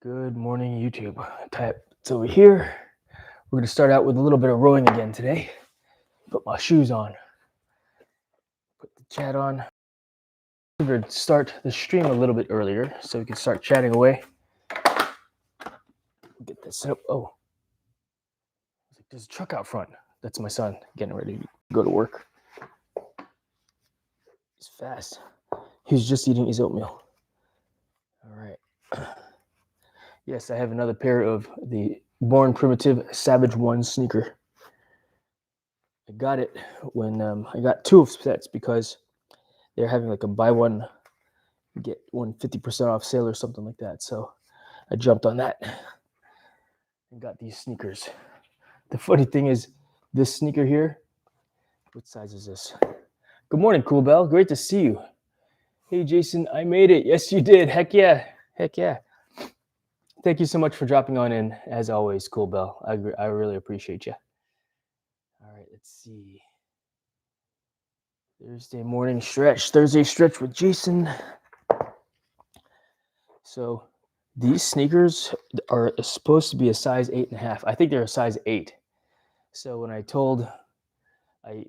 Good morning, YouTube. It's over here. We're going to start out with a little bit of rowing again today. Put my shoes on. Put the chat on. We're going to start the stream a little bit earlier so we can start chatting away. Get this set up. Oh, there's a truck out front. That's my son getting ready to go to work. He's fast. He's just eating his oatmeal. All right. Yes, I have another pair of the Born Primitive Savage 1 sneaker. I got it when I got two of sets because they're having like a buy one, get one 50% off sale or something like that. So I jumped on that and got these sneakers. The funny thing is, this sneaker here, what size is this? Good morning, Cool Bell. Great to see you. Hey, Jason, I made it. Yes, you did. Heck yeah. Heck yeah. Thank you so much for dropping on in, as always, Cool Bell. I really appreciate you. All right, let's see. Thursday morning stretch. Thursday stretch with Jason. So these sneakers are supposed to be a size 8.5. I think they're a size 8. So when I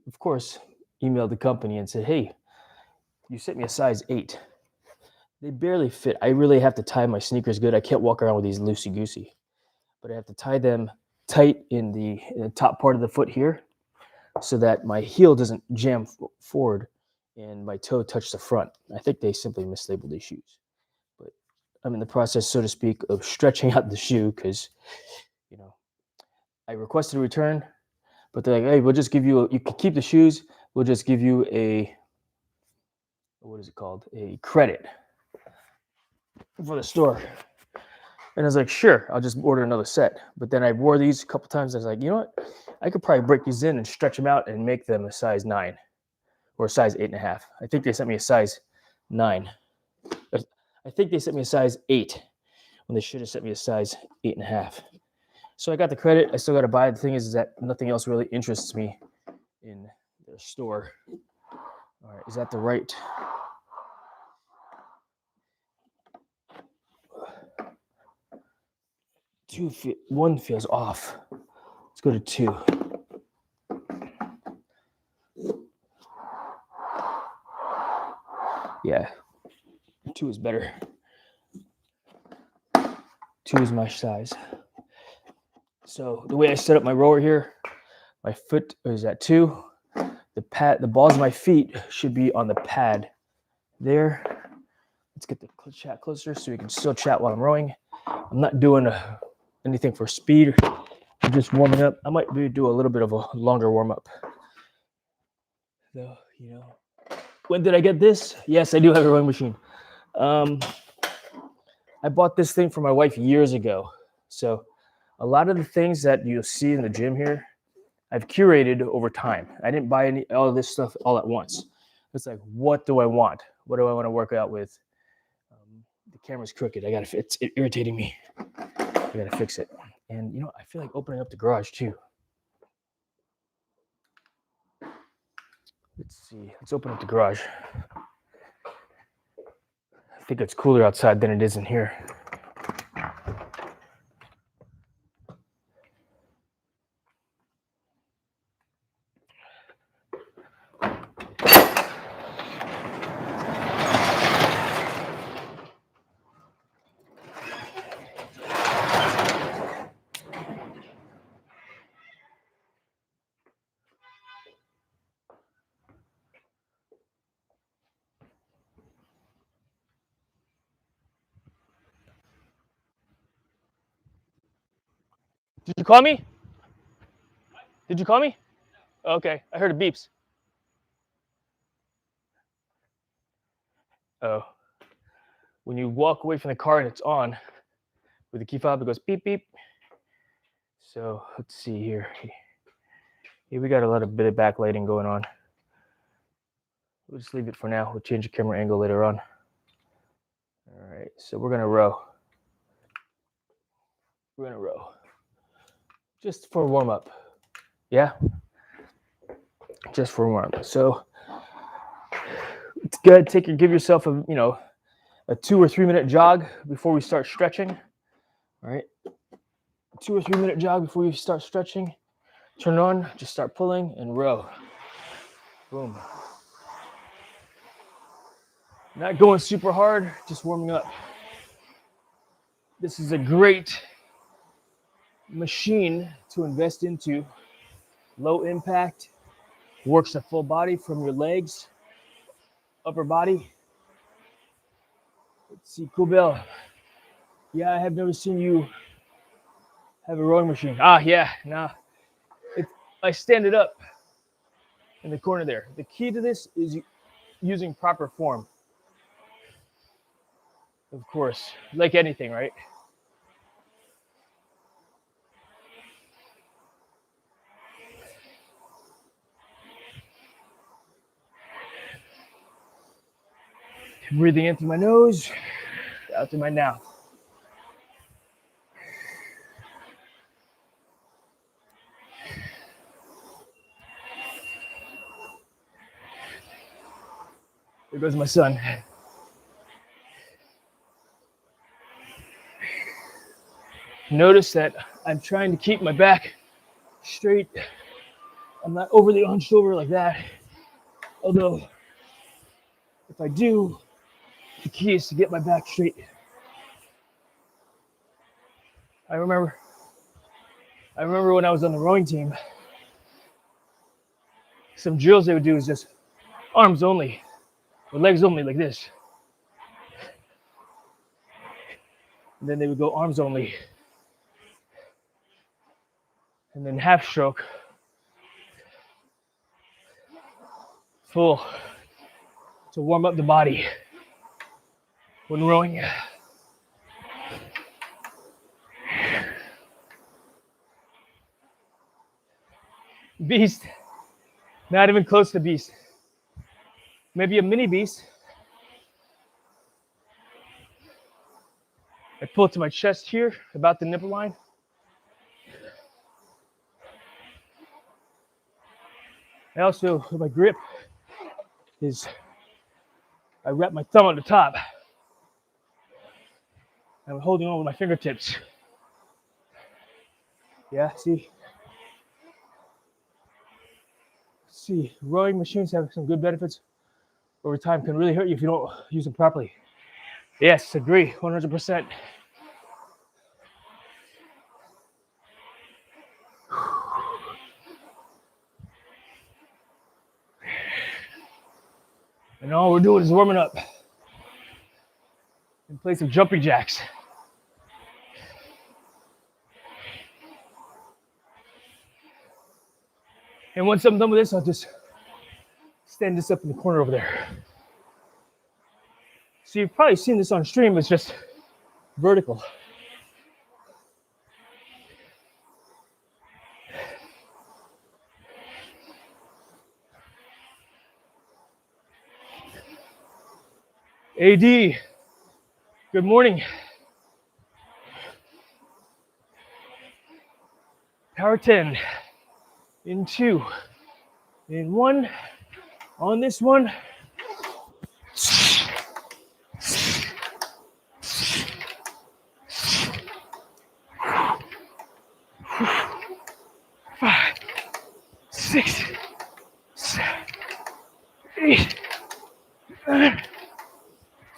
of course, emailed the company and said, hey, you sent me a size 8. They barely fit. I really have to tie my sneakers good. I can't walk around with these loosey-goosey. But I have to tie them tight in the top part of the foot here so that my heel doesn't jam forward and my toe touch the front. I think they simply mislabeled these shoes. But I'm in the process, so to speak, of stretching out the shoe because, I requested a return, but they're like, hey, we'll just give you, you can keep the shoes. We'll just give you a credit for the store. And I was like, sure, I'll just order another set. But then I wore these a couple times. I was like, you know what? I could probably break these in and stretch them out and make them a size 9 or a size 8.5. I think they sent me a size 9. I think they sent me a size 8 when they should have sent me a size 8.5. So I got the credit. I still got to buy it. The thing is that nothing else really interests me in their store. All right, is that the right? One feels off. Let's go to 2. Yeah, 2 is better. 2 is my size. So the way I set up my rower here, my foot is at 2. The balls of my feet should be on the pad there. Let's get the chat closer so we can still chat while I'm rowing. I'm not doing anything for speed. I'm just warming up. I might do a little bit of a longer warm up. So, when did I get this? Yes, I do have a rowing machine. I bought this thing for my wife years ago. So a lot of the things that you'll see in the gym here, I've curated over time. I didn't buy all of this stuff all at once. It's like, what do I want? What do I want to work out with? The camera's crooked. It's irritating me. I gotta fix it. And I feel like opening up the garage too. Let's see. Let's open up the garage. I think it's cooler outside than it is in here. Did you call me? Did you call me? Okay, I heard it beeps. Oh. When you walk away from the car and it's on, with the key fob, it goes beep, beep. So let's see here. Here we got a bit of backlighting going on. We'll just leave it for now. We'll change the camera angle later on. All right, so we're gonna row. Just for warm up. Yeah? Just for warm up. So it's good. Give yourself a 2 or 3 minute jog before we start stretching. All right. 2 or 3 minute jog before you start stretching. Turn on, just start pulling and row. Boom. Not going super hard, just warming up. This is a great machine to invest into. Low impact, works the full body from your legs, upper body. Let's see, Kubel. Yeah, I have never seen you have a rowing machine. Yeah, nah. I stand it up in the corner there. The key to this is using proper form. Of course, like anything, right? Breathing in through my nose, out through my mouth. There goes my son. Notice that I'm trying to keep my back straight. I'm not overly hunched over like that. Although, if I do, the key is to get my back straight. I remember when I was on the rowing team, some drills they would do is just arms only, or legs only like this. And then they would go arms only. And then half stroke, full, to warm up the body when rowing. Beast, not even close to beast. Maybe a mini beast. I pull to my chest here, about the nipple line. I also, with my grip, I wrap my thumb on the top. I'm holding on with my fingertips. Yeah, see? Rowing machines have some good benefits over time. Can really hurt you if you don't use them properly. Yes, agree, 100%. And all we're doing is warming up in place of jumping jacks. And once I'm done with this, I'll just stand this up in the corner over there. So you've probably seen this on stream, it's just vertical. AD, good morning. Power 10, in 2, in 1, on this one. Five, 6, 7, 8, 9,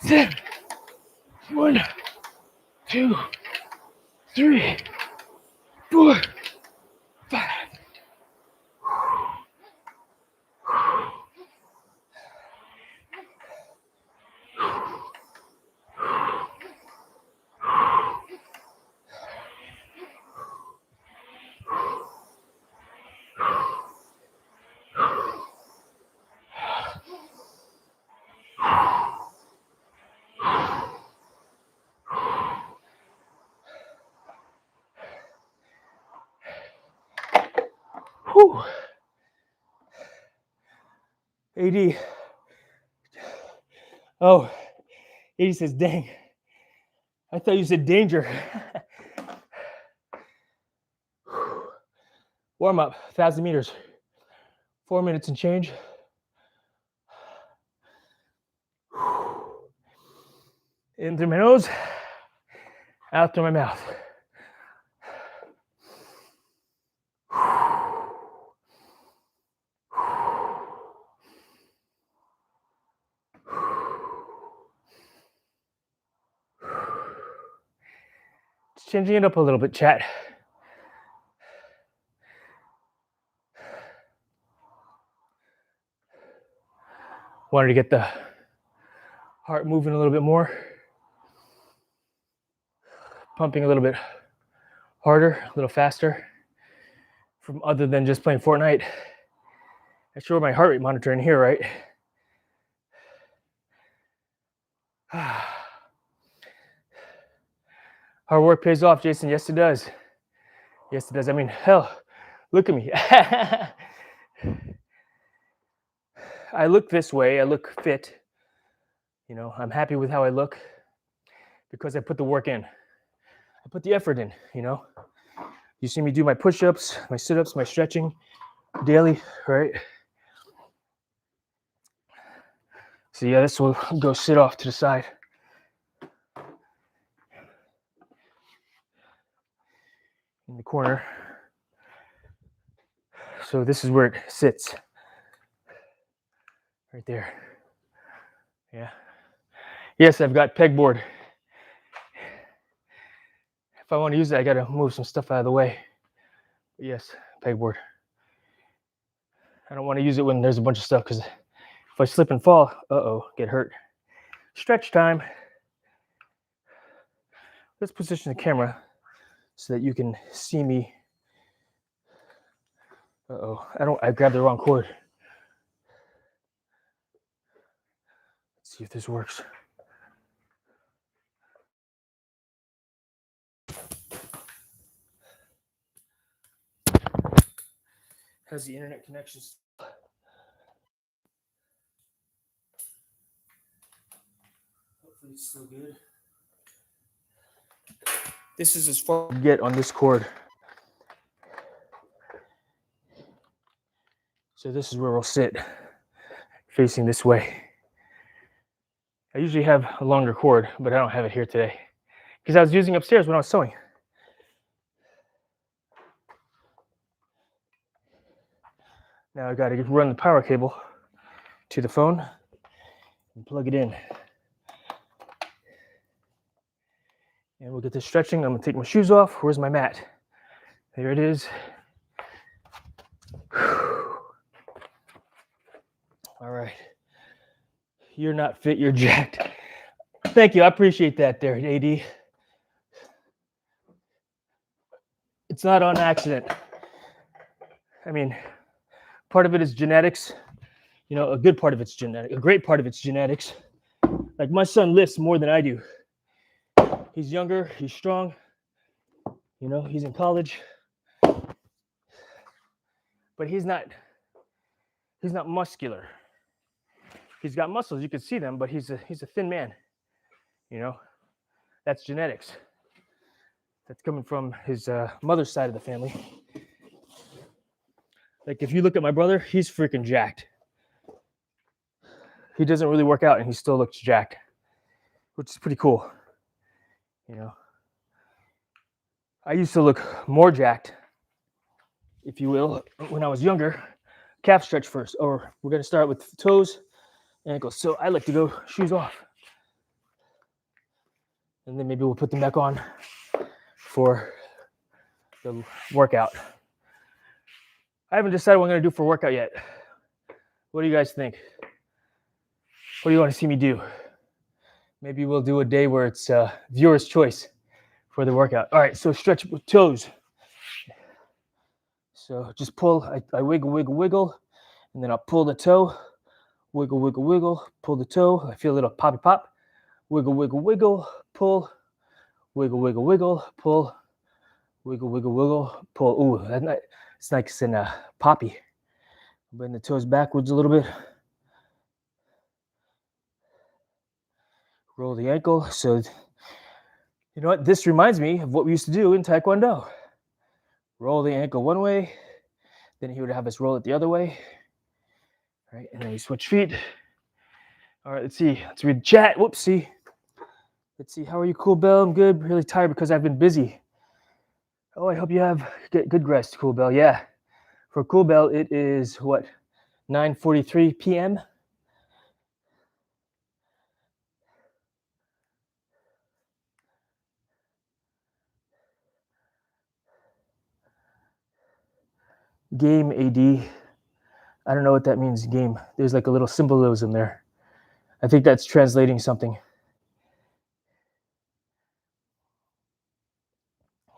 10. 1, 2, 3, 4, 5. Whew. AD. Oh, AD says, dang. I thought you said danger. Warm up, 1,000 meters. 4 minutes and change. In through my nose, out through my mouth. changing it up a little bit, chat. Wanted to get the heart moving a little bit more, pumping a little bit harder, a little faster, from other than just playing Fortnite. I show my heart rate monitor in here, right? Hard work pays off, Jason. Yes, it does. Yes, it does. I mean, hell, look at me. I look this way. I look fit. You know, I'm happy with how I look because I put the work in. I put the effort in, you know. You see me do my push-ups, my sit-ups, my stretching daily, right? So yeah, this will go sit off to the side. In the corner. So this is where it sits. Right there. Yeah. Yes, I've got pegboard. If I want to use it, I got to move some stuff out of the way. But yes, pegboard. I don't want to use it when there's a bunch of stuff because if I slip and fall, get hurt. Stretch time. Let's position the camera so that you can see me. I grabbed the wrong cord. Let's see if this works. How's the internet connection? Hopefully it's still good. This is as far as I get on this cord. So this is where we'll sit, facing this way. I usually have a longer cord, but I don't have it here today because I was using upstairs when I was sewing. Now I got to run the power cable to the phone and plug it in. And we'll get this stretching. I'm gonna take my shoes off. Where's my mat? There it is. All right. You're not fit, you're jacked. Thank you. I appreciate that there, AD. It's not on accident. I mean, part of it is genetics. You know, a good part of it's genetic. A great part of it's genetics. Like my son lifts more than I do. He's younger, he's strong. You know, he's in college. But he's not muscular. He's got muscles, you can see them, but he's a thin man. You know, that's genetics. That's coming from his mother's side of the family. Like if you look at my brother, he's freaking jacked. He doesn't really work out and he still looks jacked, which is pretty cool. You know, I used to look more jacked, if you will, when I was younger. Calf stretch first, or we're gonna start with toes, ankles. So I like to go shoes off. And then maybe we'll put them back on for the workout. I haven't decided what I'm going to do for workout yet. What do you guys think? What do you want to see me do? Maybe we'll do a day where it's viewer's choice for the workout. All right, so stretch with toes. So just pull, I wiggle, wiggle, wiggle, and then I'll pull the toe, wiggle, wiggle, wiggle, pull the toe. I feel a little poppy pop. Wiggle, wiggle, wiggle, pull, wiggle, wiggle, wiggle, pull, wiggle, wiggle, wiggle, pull. Ooh, that's nice. It's nice and poppy. Bend the toes backwards a little bit. Roll the ankle. So, you know what? This reminds me of what we used to do in Taekwondo. Roll the ankle one way, then he would have us roll it the other way. All right, and then we switch feet. All right, let's see. Let's read the chat. Whoopsie. Let's see. How are you, Cool Bell? I'm good. Really tired because I've been busy. Oh, I hope you have good rest, Cool Bell. Yeah. For Cool Bell, it is what? 9:43 p.m. Game AD. I don't know what that means, game. There's like a little symbolism there. I think that's translating something.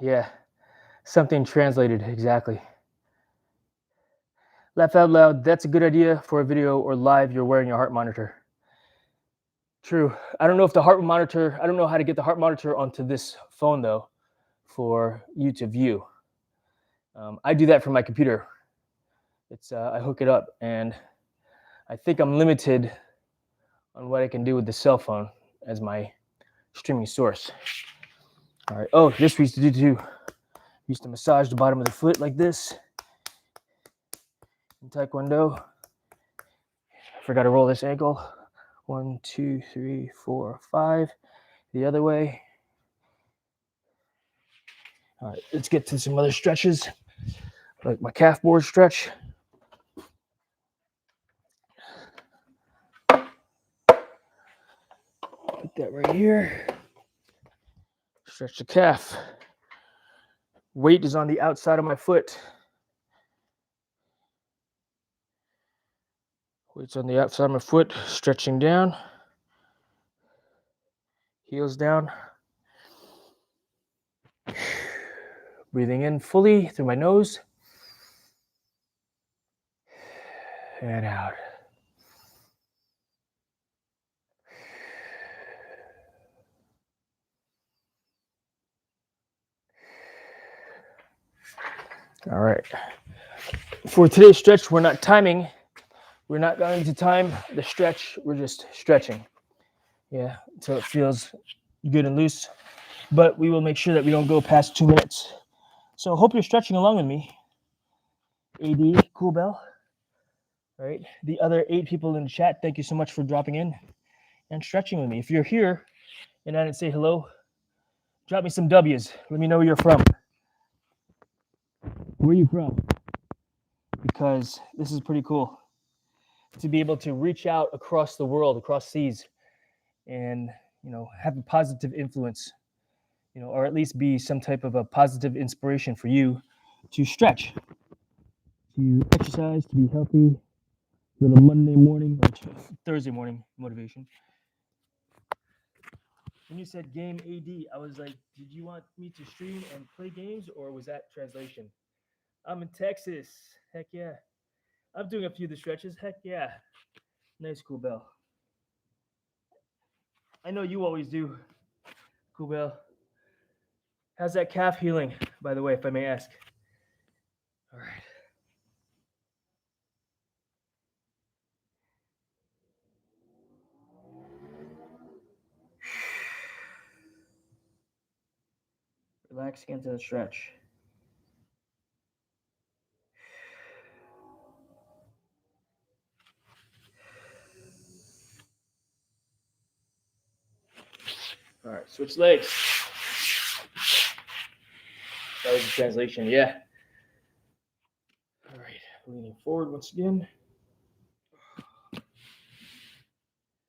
Yeah, something translated, exactly. Laugh out loud. That's a good idea for a video or live you're wearing your heart monitor. True. I don't know if the heart monitor, I don't know how to get the heart monitor onto this phone though for you to view. I do that from my computer. It's I hook it up, and I think I'm limited on what I can do with the cell phone as my streaming source. All right. Oh, this we used to do too. We used to massage the bottom of the foot like this in Taekwondo. I forgot to roll this ankle. 1, 2, 3, 4, 5. The other way. All right, let's get to some other stretches, like my calf board stretch. Put that right here. Stretch the calf. Weight is on the outside of my foot. Weight's on the outside of my foot, stretching down. Heels down. Breathing in fully through my nose. And out. All right. For today's stretch, we're not timing. We're not going to time the stretch. We're just stretching. Yeah, until it feels good and loose. But we will make sure that we don't go past 2 minutes. So hope you're stretching along with me. AD, Cool Bell. All right. The other 8 people in the chat, thank you so much for dropping in and stretching with me. If you're here and I didn't say hello, drop me some W's. Let me know where you're from. Where are you from? Because this is pretty cool to be able to reach out across the world, across seas, and have a positive influence, or at least be some type of a positive inspiration for you to stretch, to exercise, to be healthy. Little Monday morning or Thursday morning motivation. When you said game AD, I was like, did you want me to stream and play games, or was that translation? I'm in Texas. Heck yeah. I'm doing a few of the stretches. Heck yeah. Nice, Cool Bell. I know you always do, Cool Bell. How's that calf healing, by the way, if I may ask? All right. Relaxing into the stretch. All right, switch legs. That was the translation, yeah. All right, leaning forward once again.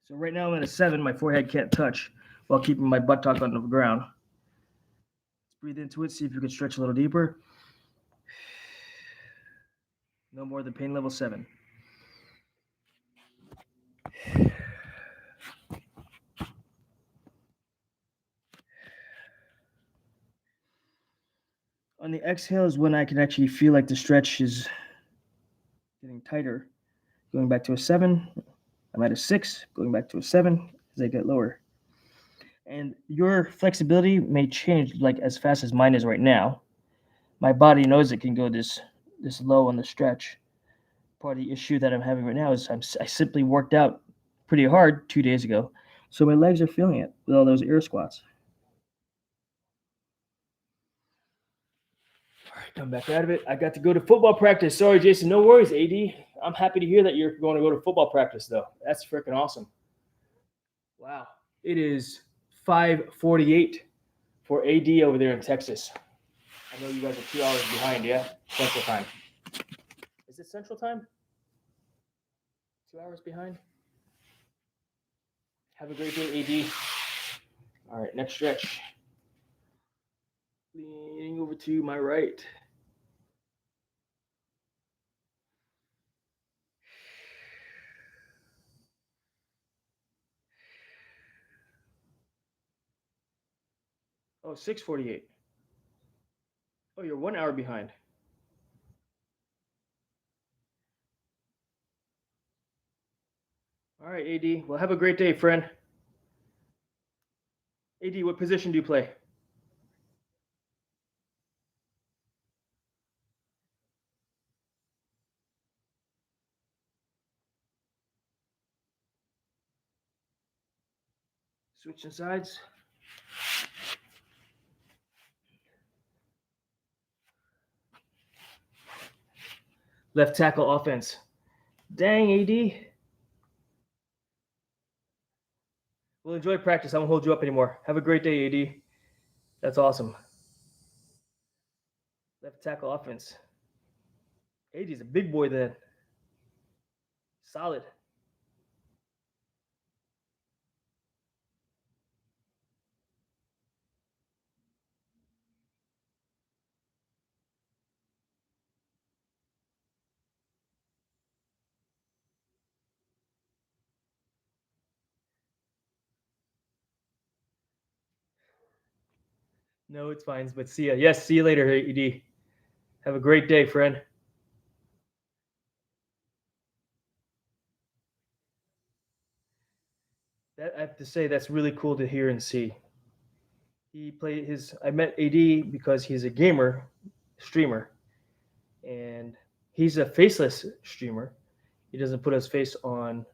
So right now I'm at a 7. My forehead can't touch while keeping my buttock on the ground. Let's breathe into it, see if you can stretch a little deeper. No more than pain level 7. On the exhale is when I can actually feel like the stretch is getting tighter. Going back to a 7, I'm at a 6, going back to a 7 as I get lower. And your flexibility may change like as fast as mine is right now. My body knows it can go this low on the stretch. Part of the issue that I'm having right now is I simply worked out pretty hard 2 days ago, so my legs are feeling it with all those air squats. All right, come back out of it. I got to go to football practice. Sorry, Jason. No worries, AD. I'm happy to hear that you're going to go to football practice, though. That's freaking awesome. Wow. It is 5:48 for AD over there in Texas. I know you guys are 2 hours behind, yeah? Central time. Is it Central time? 2 hours behind? Have a great day, AD. All right, next stretch. Leaning over to my right. Oh, 6:48. Oh, you're 1 hour behind. All right, AD. Well, have a great day, friend. AD, what position do you play? Switching sides. Left tackle offense. Dang, AD. Well, enjoy practice. I won't hold you up anymore. Have a great day, AD. That's awesome. Left tackle offense. AD's a big boy then. Solid. No, it's fine. But see ya. Yes, see you later, AD. Have a great day, friend. That I have to say that's really cool to hear and see. He played his. I met AD because he's a gamer, streamer, and he's a faceless streamer. He doesn't put his face on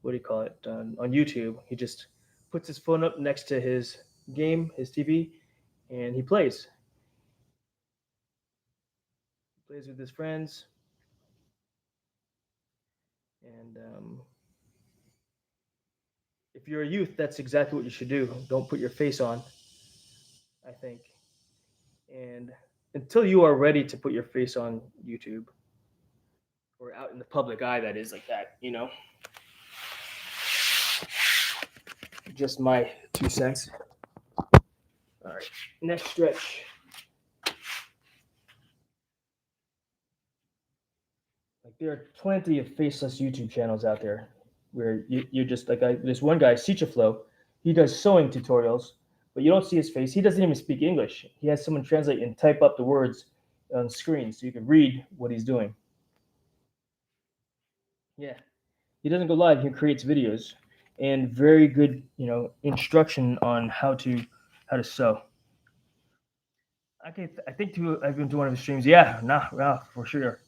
what do you call it on YouTube. He just puts his phone up next to his game, his TV, and he plays. He plays with his friends, and if you're a youth, that's exactly what you should do. Don't put your face on. I think, and until you are ready to put your face on YouTube or out in the public eye, that is like that, Just my 2 cents. All right, next stretch. Like there are plenty of faceless YouTube channels out there where you're just like this one guy, Flow. He does sewing tutorials, but you don't see his face. He doesn't even speak English. He has someone translate and type up the words on screen so you can read what he's doing. Yeah, he doesn't go live. He creates videos and very good, instruction on how to sew. Okay, I think I've been to one of his streams. Yeah, nah, for sure,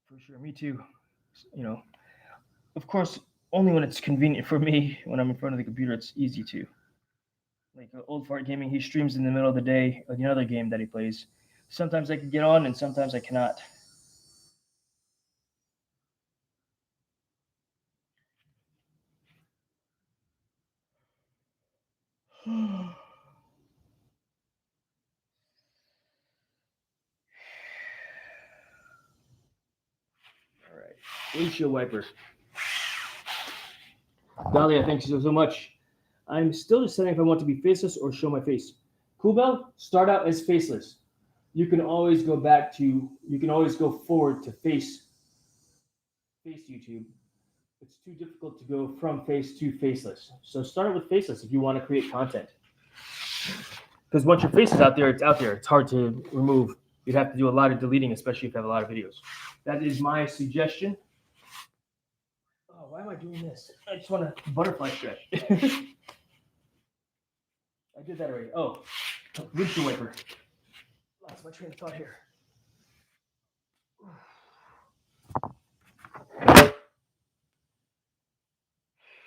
for sure. Me too. You know, of course, only when it's convenient for me. When I'm in front of the computer, it's easy to. Like Old Fart Gaming, he streams in the middle of the day, like another game that he plays. Sometimes I can get on, and sometimes I cannot. All right, windshield wiper. Dahlia, thank you so much. I'm still deciding if I want to be faceless or show my face. Coolbell, start out as faceless. You can always go back to, you can always go forward to face YouTube. It's too difficult to go from face to faceless. So start with faceless if you want to create content. Because once your face is out there, it's out there. It's hard to remove. You'd have to do a lot of deleting, especially if you have a lot of videos. That is my suggestion. Oh, why am I doing this? I just want to butterfly stretch. I did that already. Oh, windshield wiper. Lost my train of thought here.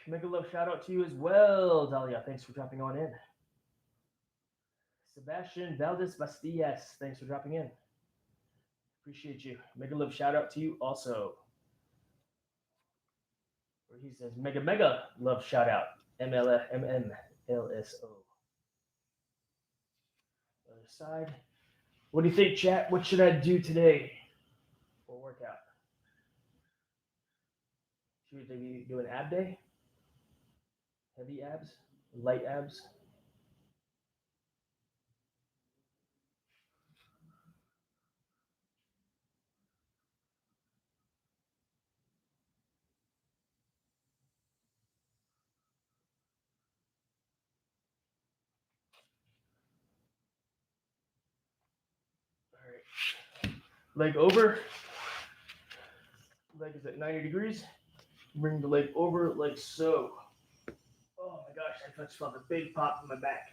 Mega love shout out to you as well, Dahlia. Thanks for dropping on in. Sebastian Valdez Bastillas, thanks for dropping in. Appreciate you. Mega love shout out to you also. Where he says mega love shout out. MMLSO. Other side. What do you think, chat? What should I do today for workout? Should we do an ab day? Heavy abs? Light abs? leg over. Leg is at 90 degrees. Bring the leg over like so. Oh my gosh, I just felt a big pop in my back.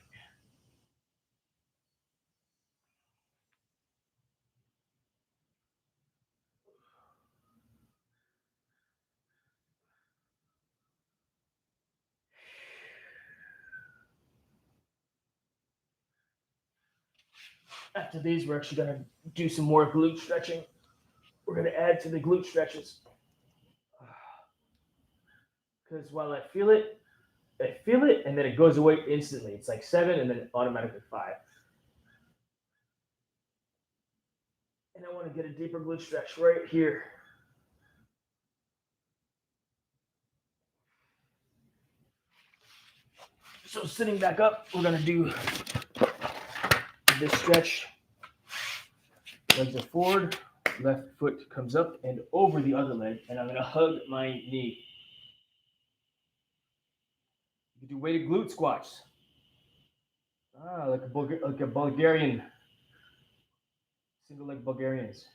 After these, we're actually going to do some more glute stretching. We're going to add to the glute stretches. Because while I feel it, and then it goes away instantly. It's like 7 and then automatically 5. And I want to get a deeper glute stretch right here. So sitting back up, we're going to do this stretch. Legs are forward, left foot comes up and over the other leg, and I'm going to hug my knee. You can do weighted glute squats. Like a Bulgarian, single leg Bulgarians.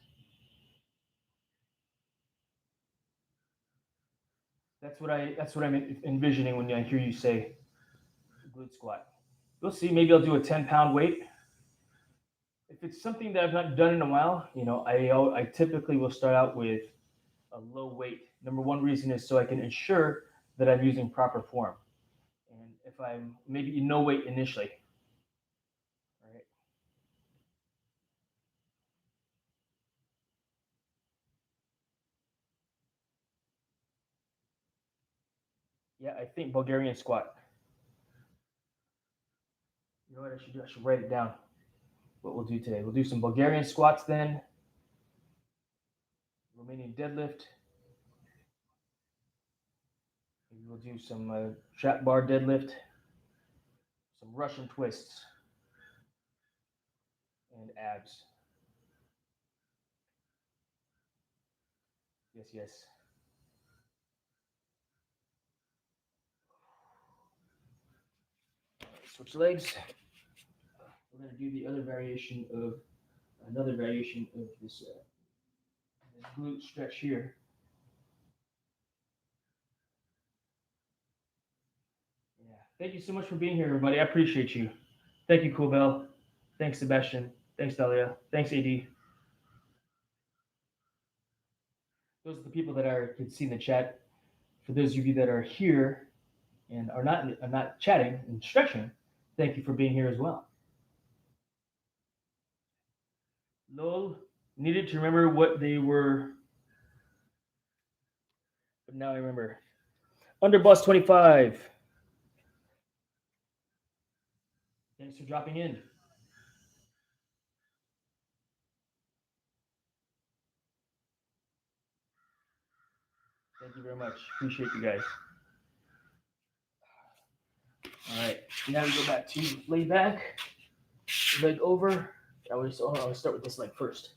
That's what I'm envisioning when I hear you say glute squat. We'll see. Maybe I'll do a 10-pound weight. If it's something that I've not done in a while, I typically will start out with a low weight. Number one reason is so I can ensure that I'm using proper form. And if I'm maybe no weight initially. All right. Yeah, I think Bulgarian squat. You know what I should do? I should write it down. What we'll do today. We'll do some Bulgarian squats then. Romanian deadlift. Maybe we'll do some trap bar deadlift. Some Russian twists. And abs. Yes, yes. Switch legs. We're going to do the other variation of this glute stretch here. Yeah. Thank you so much for being here, everybody. I appreciate you. Thank you, Cool Bell. Thanks, Sebastian. Thanks, Dalia. Thanks, AD. Those are the people that can see in the chat. For those of you that are here and are not chatting and stretching, thank you for being here as well. Lol, needed to remember what they were, but now I remember. Underboss 25. Thanks for dropping in. Thank you very much. Appreciate you guys. All right, now we go back to lay back, leg over. I'll start with this leg first.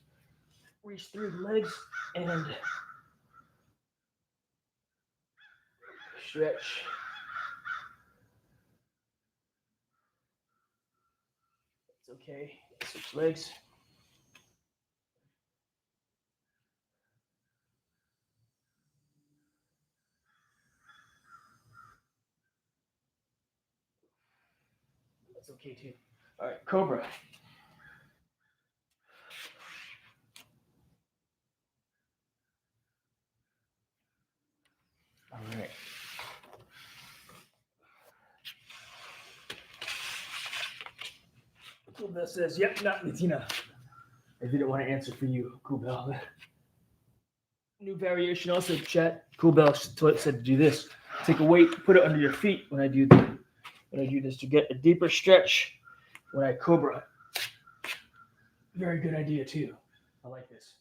Reach through the legs and stretch. It's okay. Switch legs. That's okay too. All right, Cobra. All right. Kubel says, yep, not Latina. I didn't want to answer for you, Kubel. New variation also, chat. Kubel said to do this. Take a weight, put it under your feet when I do this to get a deeper stretch when I Cobra. Very good idea too. I like this.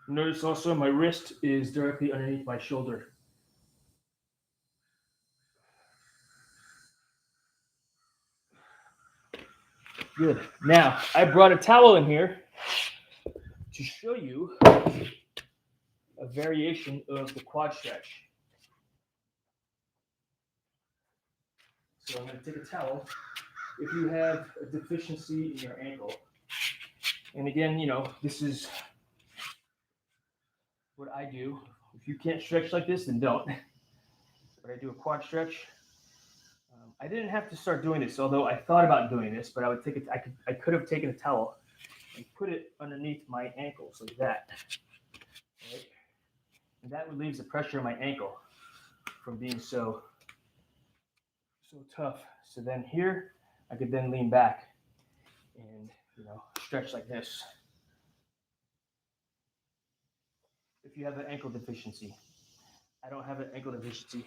Notice also my wrist is directly underneath my shoulder. Good. Now, I brought a towel in here to show you a variation of the quad stretch. So I'm going to take a towel if you have a deficiency in your ankle, and again, this is what I do. If you can't stretch like this, then don't. But I do a quad stretch. I didn't have to start doing this, although I thought about doing this, but I would take it. I could have taken a towel and put it underneath my ankles like that, right? And that relieves the pressure on my ankle from being so tough. So then here, I could then lean back and stretch like this. If you have an ankle deficiency, I don't have an ankle deficiency,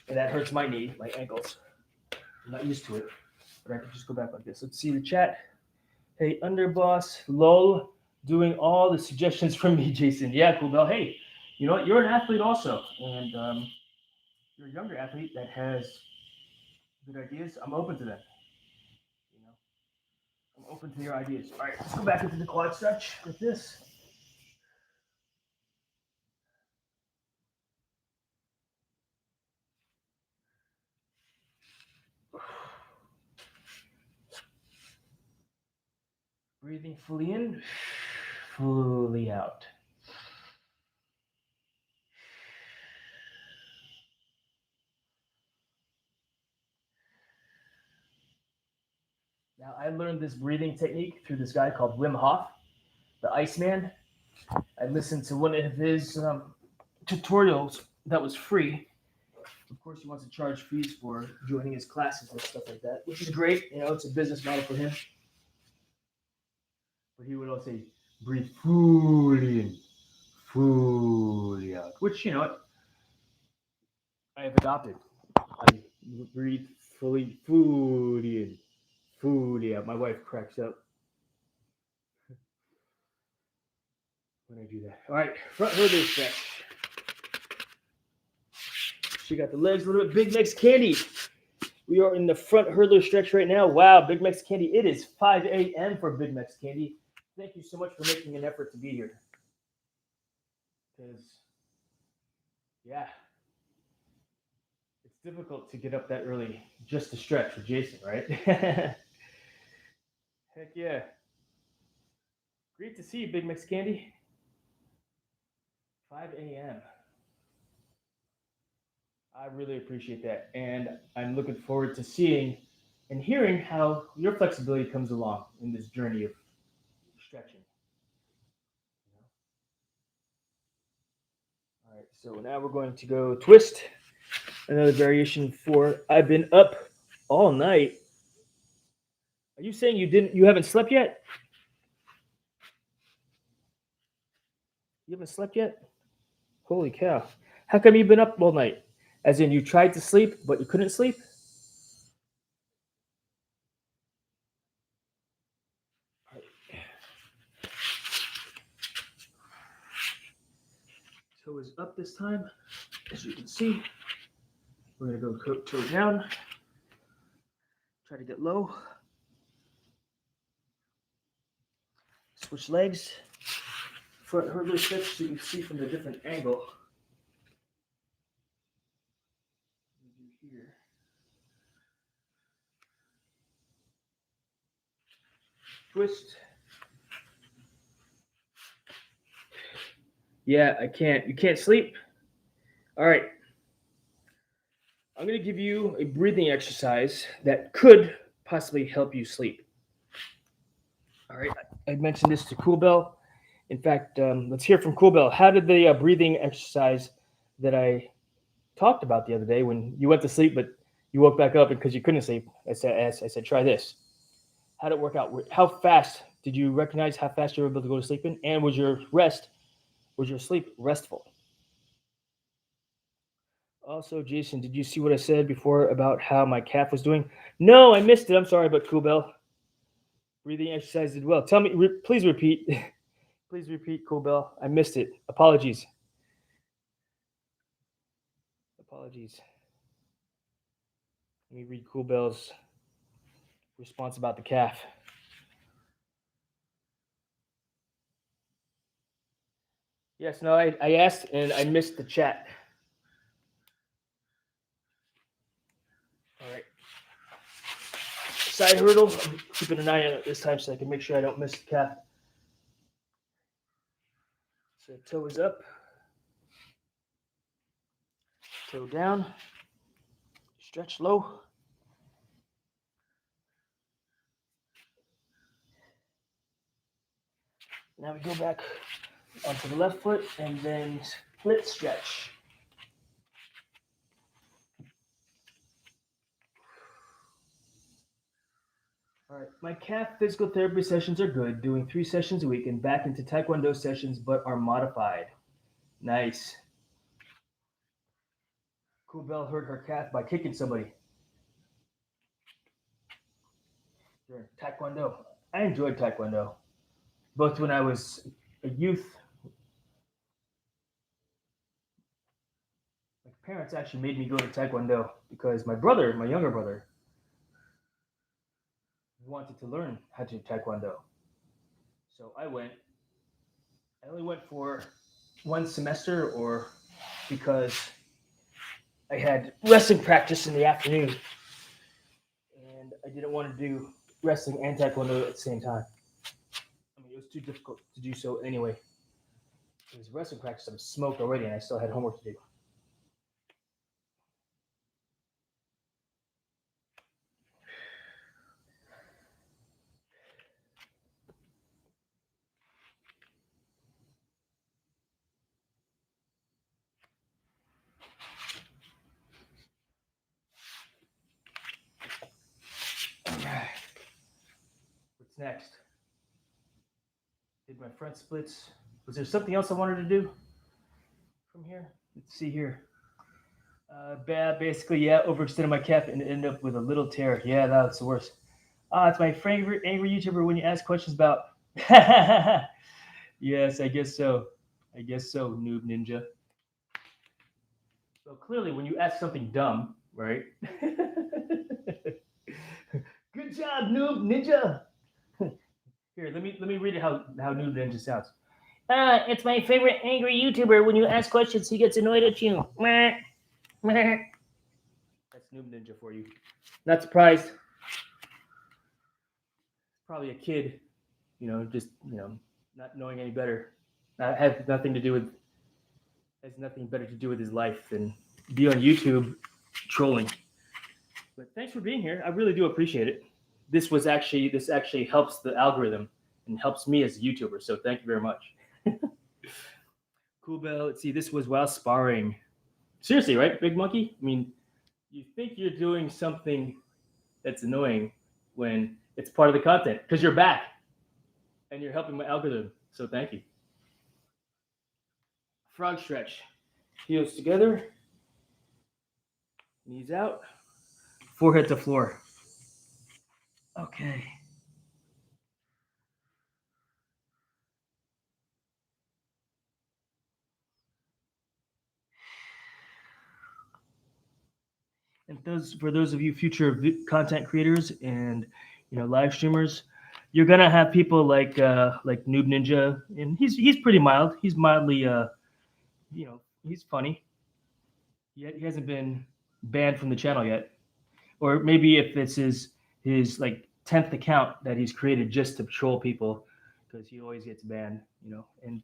and that hurts my knee, my ankles. I'm not used to it, but I can just go back like this. Let's see the chat. Hey, underboss, lol, doing all the suggestions from me, Jason. Yeah, cool, Bell. Hey, you know what? You're an athlete also, and you're a younger athlete that has good ideas. I'm open to them. I'm open to your ideas. All right, let's go back into the quad stretch with this. Breathing fully in, fully out. Now, I learned this breathing technique through this guy called Wim Hof, the Iceman. I listened to one of his tutorials that was free. Of course, he wants to charge fees for joining his classes and stuff like that, which is great. It's a business model for him. But he would also say, breathe fully in, fully out, which, I have adopted. I breathe fully in, fully out. My wife cracks up when I do that. All right, front hurdle stretch. She got the legs a little bit. Big Mex Candy. We are in the front hurdler stretch right now. Wow, Big Mex Candy. It is 5 a.m. for Big Mex Candy. Thank you so much for making an effort to be here. Because, yeah, it's difficult to get up that early just to stretch with Jason, right? Heck yeah. Great to see you, Big Mex Candy. 5 a.m. I really appreciate that. And I'm looking forward to seeing and hearing how your flexibility comes along in this journey of stretching. All right, so now we're going to go twist. Another variation for I've been up all night. Are you saying you haven't slept yet? You haven't slept yet? Holy cow. How come you've been up all night? As in you tried to sleep, but you couldn't sleep? Toe is up this time. As you can see, we're going to go toe down. Try to get low. Switch legs. Front hurdler stretch so you can see from the different angle. Here. Twist. Yeah, I can't. You can't sleep? All right. I'm going to give you a breathing exercise that could possibly help you sleep. All right. I mentioned this to Cool Bell. In fact, let's hear from Cool Bell. How did the breathing exercise that I talked about the other day when you went to sleep, but you woke back up because you couldn't sleep? I said, try this. How did it work out? How fast did you recognize how fast you were able to go to sleep in? And was your sleep restful? Also, Jason, did you see what I said before about how my calf was doing? No, I missed it. I'm sorry, but Cool Bell. Breathing exercise did well. Tell me, please repeat. Please repeat, Cool Bell. I missed it. Apologies. Apologies. Let me read Cool Bell's response about the calf. Yes, no, I asked and I missed the chat. All right. side hurdle. I'm keeping an eye on it this time so I can make sure I don't miss the calf. So toe is up, toe down, stretch low. Now we go back onto the left foot and then split stretch. All right, my calf physical therapy sessions are good, doing 3 sessions a week and back into Taekwondo sessions, but are modified. Nice. Cool Bell hurt her calf by kicking somebody. During Taekwondo. I enjoyed Taekwondo, both when I was a youth. My parents actually made me go to Taekwondo because my younger brother, wanted to learn how to do Taekwondo. So I went. I only went for 1 semester or because I had wrestling practice in the afternoon and I didn't want to do wrestling and Taekwondo at the same time. I mean, it was too difficult to do so anyway. It was wrestling practice. I was smoked already and I still had homework to do. What's next? Did my front splits. Was there something else I wanted to do from here? Let's see here. Basically, overextended my calf and ended up with a little tear. Yeah, that's the worst. It's my favorite angry YouTuber when you ask questions about. Yes, I guess so. Noob Ninja. So clearly, when you ask something dumb, right? Good job, Noob Ninja. Here, let me read it how Noob Ninja sounds. It's my favorite angry YouTuber. When you ask questions, he gets annoyed at you. That's Noob Ninja for you. Not surprised. Probably a kid, just not knowing any better. Has nothing better to do with his life than be on YouTube trolling. But thanks for being here. I really do appreciate it. This actually helps the algorithm and helps me as a YouTuber. So thank you very much. Cool Bell. Let's see. This was while sparring. Seriously, right, Big Monkey? I mean, you think you're doing something that's annoying when it's part of the content because you're back and you're helping my algorithm. So thank you. Frog stretch. Heels together. Knees out. Forehead to floor. Okay. And for those of you future content creators and live streamers, you're gonna have people like Noob Ninja, and he's pretty mild. He's mildly he's funny. Yet he hasn't been banned from the channel yet, or maybe if it's his like 10th account that he's created just to troll people, because he always gets banned, and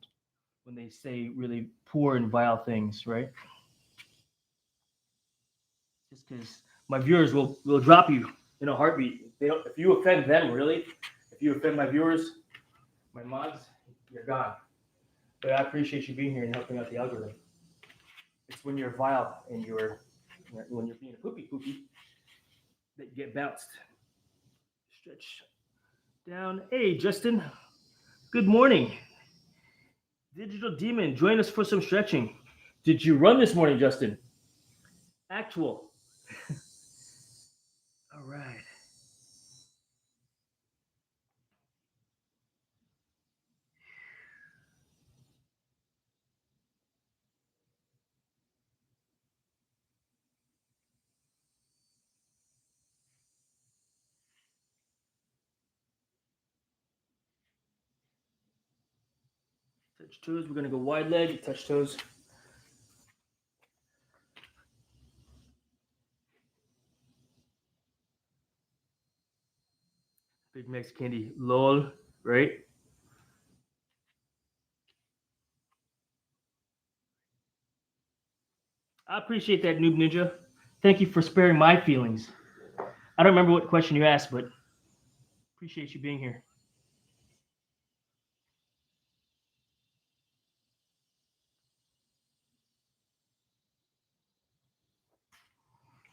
when they say really poor and vile things, right? Just because my viewers will drop you in a heartbeat. If you offend them, really, if you offend my viewers, my mods, you're gone. But I appreciate you being here and helping out the algorithm. It's when you're vile and when you're being a poopy that you get bounced. Stretch down. Hey, Justin. Good morning. Digital Demon, join us for some stretching. Did you run this morning, Justin? Actual. All right. Touch toes. We're going to go wide leg, touch toes. Big Max candy. Lol, right? I appreciate that, Noob Ninja. Thank you for sparing my feelings. I don't remember what question you asked, but appreciate you being here.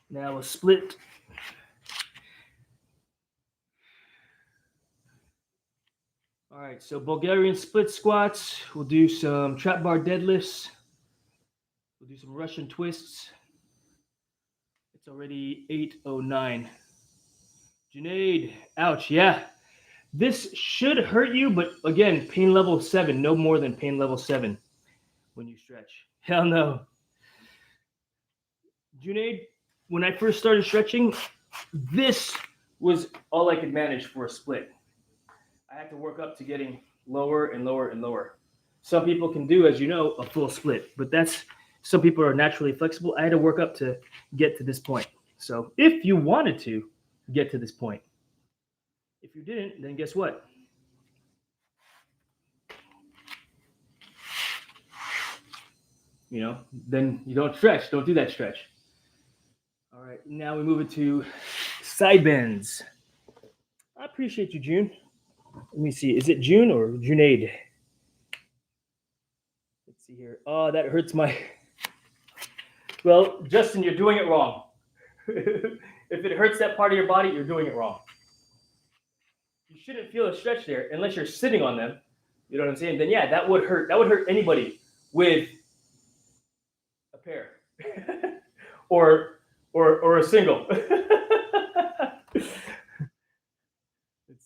Now a split. All right, so Bulgarian split squats. We'll do some trap bar deadlifts. We'll do some Russian twists. It's already 8:09. Junaid, ouch, yeah. This should hurt you, but again, pain level 7, no more than pain level 7 when you stretch. Hell no. Junaid, when I first started stretching, this was all I could manage for a split. I had to work up to getting lower and lower and lower. Some people can do, as you know, a full split, but that's some people are naturally flexible. I had to work up to get to this point. So if you wanted to get to this point, if you didn't, then guess what? You know, then you don't stretch. Don't do that stretch. All right, now we move it to side bends. I appreciate you, June. Let me see. Is it June or Junaid? Let's see here. Oh, that hurts my. Well, Justin, you're doing it wrong. If it hurts that part of your body, you're doing it wrong. You shouldn't feel a stretch there unless you're sitting on them. You know what I'm saying? Then yeah, that would hurt. That would hurt anybody with a pair or a single. Let's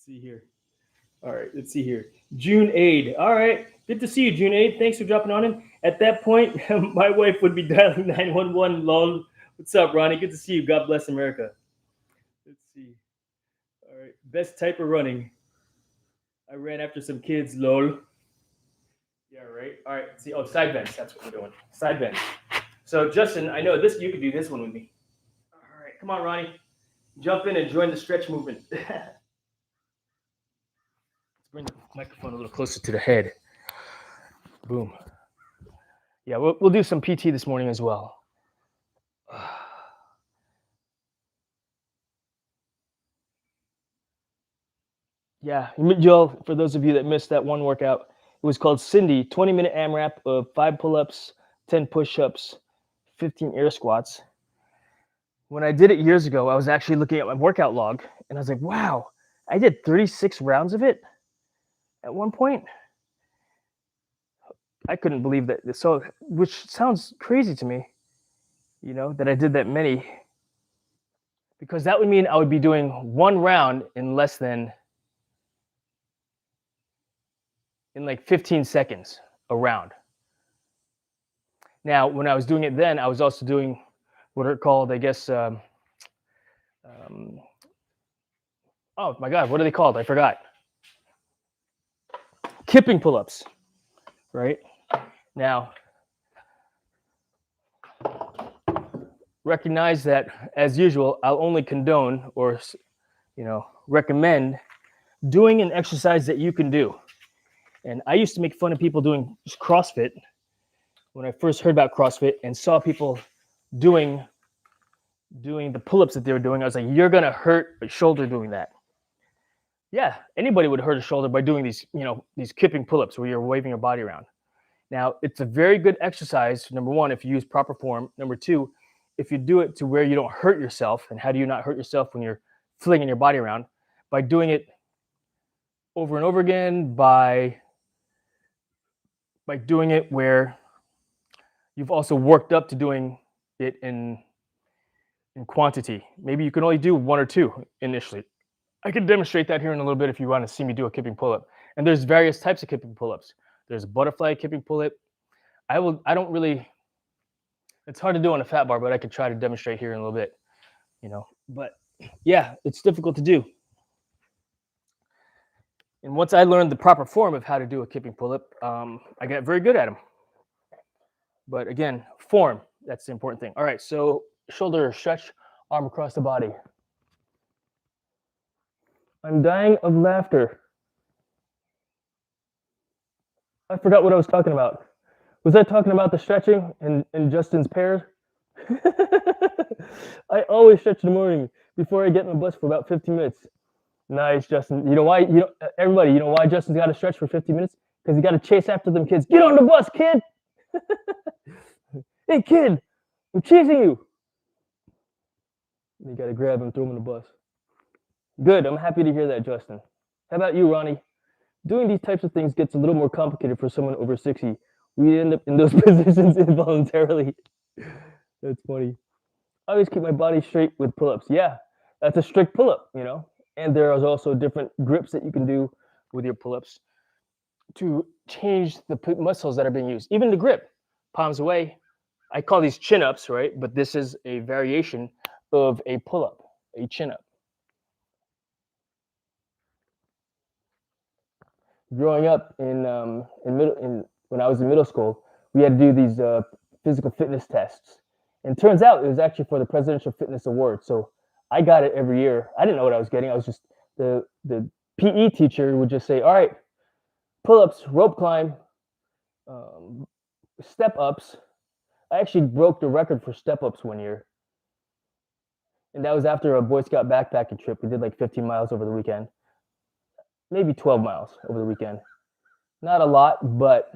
see here. All right, let's see here. June Aid. All right, good to see you, June Aid. Thanks for dropping on in. At that point, my wife would be dialing 911. Lol. What's up, Ronnie? Good to see you. God bless America. Let's see. All right, best type of running. I ran after some kids. Lol. Yeah, right. All right. See, oh, side bends. That's what we're doing. Side bends. So, Justin, I know this. You could do this one with me. All right, come on, Ronnie. Jump in and join the stretch movement. Let's bring the microphone a little closer to the head. Boom. Yeah, we'll do some PT this morning as well. Yeah, Joel, for those of you that missed that one workout, it was called Cindy, 20-minute AMRAP of 5 pull-ups, 10 push-ups, 15 air squats. When I did it years ago, I was actually looking at my workout log, and I was like, wow, I did 36 rounds of it at one point. I couldn't believe that. So, which sounds crazy to me, you know, that I did that many, because that would mean I would be doing one round in less than, in like 15 seconds a round. Now, when I was doing it then, I was also doing what are called, I guess, oh my God, what are they called? I forgot. Kipping pull-ups, right? Now, recognize that, as usual, I'll only condone or, you know, recommend doing an exercise that you can do. And I used to make fun of people doing CrossFit when I first heard about CrossFit and saw people doing the pull-ups that they were doing. I was like, you're gonna hurt a shoulder doing that. Yeah, anybody would hurt a shoulder by doing these, you know, these kipping pull-ups where you're waving your body around. Now, it's a very good exercise, number one, if you use proper form. Number two, if you do it to where you don't hurt yourself. And how do you not hurt yourself when you're flinging your body around? By doing it over and over again, by doing it where you've also worked up to doing it in quantity. Maybe you can only do one or two initially. I can demonstrate that here in a little bit if you want to see me do a kipping pull-up. And there's various types of kipping pull-ups. There's a butterfly kipping pull-up. I don't really, it's hard to do on a fat bar, but I could try to demonstrate here in a little bit, you know. But yeah, it's difficult to do. And once I learned the proper form of how to do a kipping pull-up, I got very good at them. But again, form, that's the important thing. All right, so shoulder stretch, arm across the body. I'm dying of laughter. I forgot what I was talking about. Was I talking about the stretching in Justin's pair? I always stretch in the morning before I get in the bus for about 15 minutes. Nice, Justin. You know why? Everybody. You know why Justin's got to stretch for 15 minutes? Because he got to chase after them kids. Get on the bus, kid. Hey, kid, I'm chasing you. You got to grab him, throw him in the bus. Good. I'm happy to hear that, Justin. How about you, Ronnie? Doing these types of things gets a little more complicated for someone over 60. We end up in those positions involuntarily. That's funny. I always keep my body straight with pull-ups. Yeah, that's a strict pull-up, And there is also different grips that you can do with your pull-ups to change the muscles that are being used. Even the grip, palms away. I call these chin-ups, right? But this is a variation of a pull-up, a chin-up. Growing up when I was in middle school, we had to do these physical fitness tests, and it turns out it was actually for the Presidential Fitness Award. So I got it every year. I didn't know what I was getting. I was just the PE teacher would just say, "All right, pull-ups, rope climb, step ups." I actually broke the record for step ups one year, and that was after a Boy Scout backpacking trip. We did like 15 miles over the weekend, maybe 12 miles over the weekend. Not a lot, but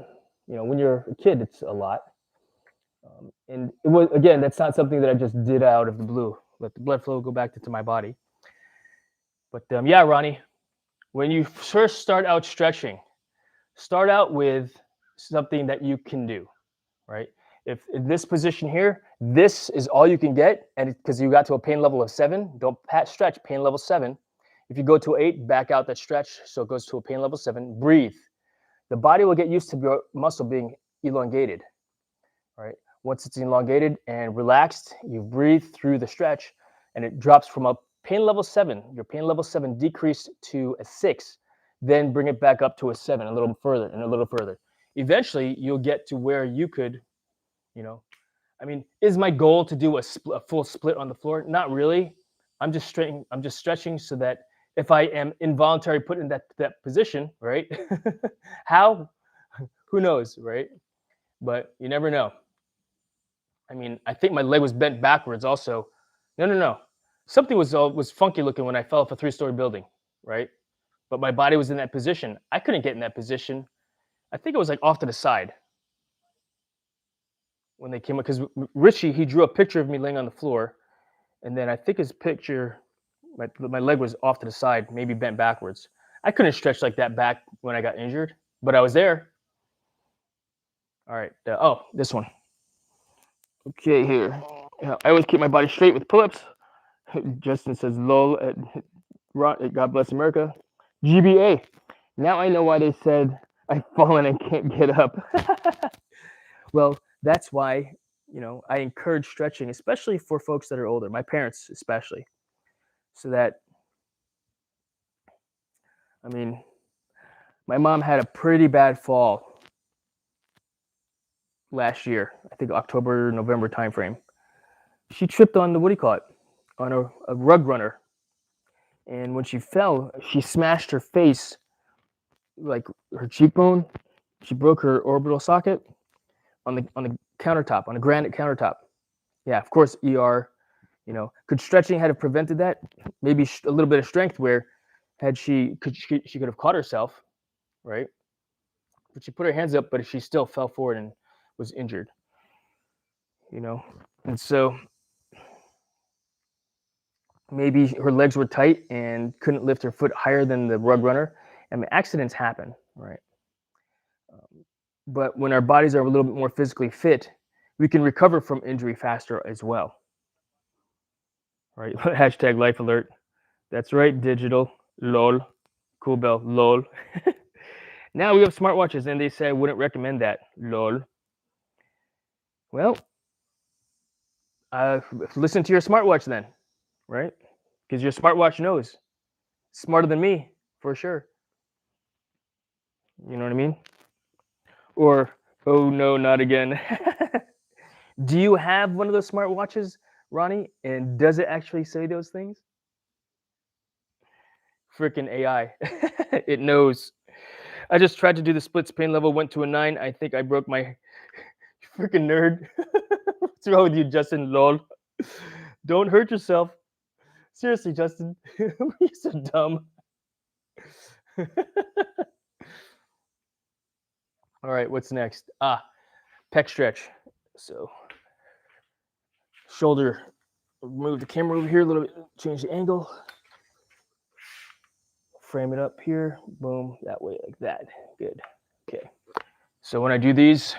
when you're a kid, it's a lot. And it was, again, that's not something that I just did out of the blue. Let the blood flow go back into my body. But yeah, Ronnie, when you first start out stretching, start out with something that you can do, right? If in this position here, this is all you can get, and because you got to a pain level of 7, don't stretch, pain level 7. If you go to 8, back out that stretch, so it goes to a pain level 7. Breathe. The body will get used to your muscle being elongated, right? Once it's elongated and relaxed, you breathe through the stretch, and it drops from a pain level 7. Your pain level 7 decreased to a 6, then bring it back up to a 7, a little further and a little further. Eventually, you'll get to where you could, is my goal to do a full split on the floor? Not really. I'm just stretching so that if I am involuntarily put in that position, right? How? Who knows, right? But you never know. I think my leg was bent backwards also. No. Something was funky looking when I fell off a 3-story building, right? But my body was in that position. I couldn't get in that position. I think it was like off to the side when they came up, because Richie, he drew a picture of me laying on the floor, and then I think his picture, my leg was off to the side, maybe bent backwards. I couldn't stretch like that back when I got injured, but I was there. All right. This one. Okay, here. I always keep my body straight with pull-ups. Justin says, "Lol." God bless America. GBA. Now I know why they said I've fallen and can't get up. Well, that's why I encourage stretching, especially for folks that are older. My parents, especially, so that my mom had a pretty bad fall last year. I think October, November timeframe. She tripped on on a rug runner. And when she fell, she smashed her face, like her cheekbone. She broke her orbital socket on the countertop, on a granite countertop. Yeah, of course, ER. Could stretching have prevented that? Maybe a little bit of strength. Where had she could have caught herself, right? But she put her hands up, but she still fell forward and was injured. And so maybe her legs were tight and couldn't lift her foot higher than the rug runner. Accidents happen, right? But when our bodies are a little bit more physically fit, we can recover from injury faster as well. Right? Hashtag life alert. That's right, digital. Lol. Cool Bell. Lol. Now we have smartwatches, and they say I wouldn't recommend that. Lol. Well, listen to your smartwatch then, right? Because your smartwatch knows. Smarter than me, for sure. You know what I mean? Or, oh no, not again. Do you have one of those smartwatches, Ronnie? And does it actually say those things? Freaking AI. It knows. I just tried to do the splits. Pain level went to a 9. I think I broke my freaking nerd. What's wrong with you, Justin? Lol. Don't hurt yourself. Seriously, Justin. You're so dumb. All right, what's next? Pec stretch. So, shoulder. Move the camera over here a little bit. Change the angle. Frame it up here. Boom. That way, like that. Good. Okay. So when I do these,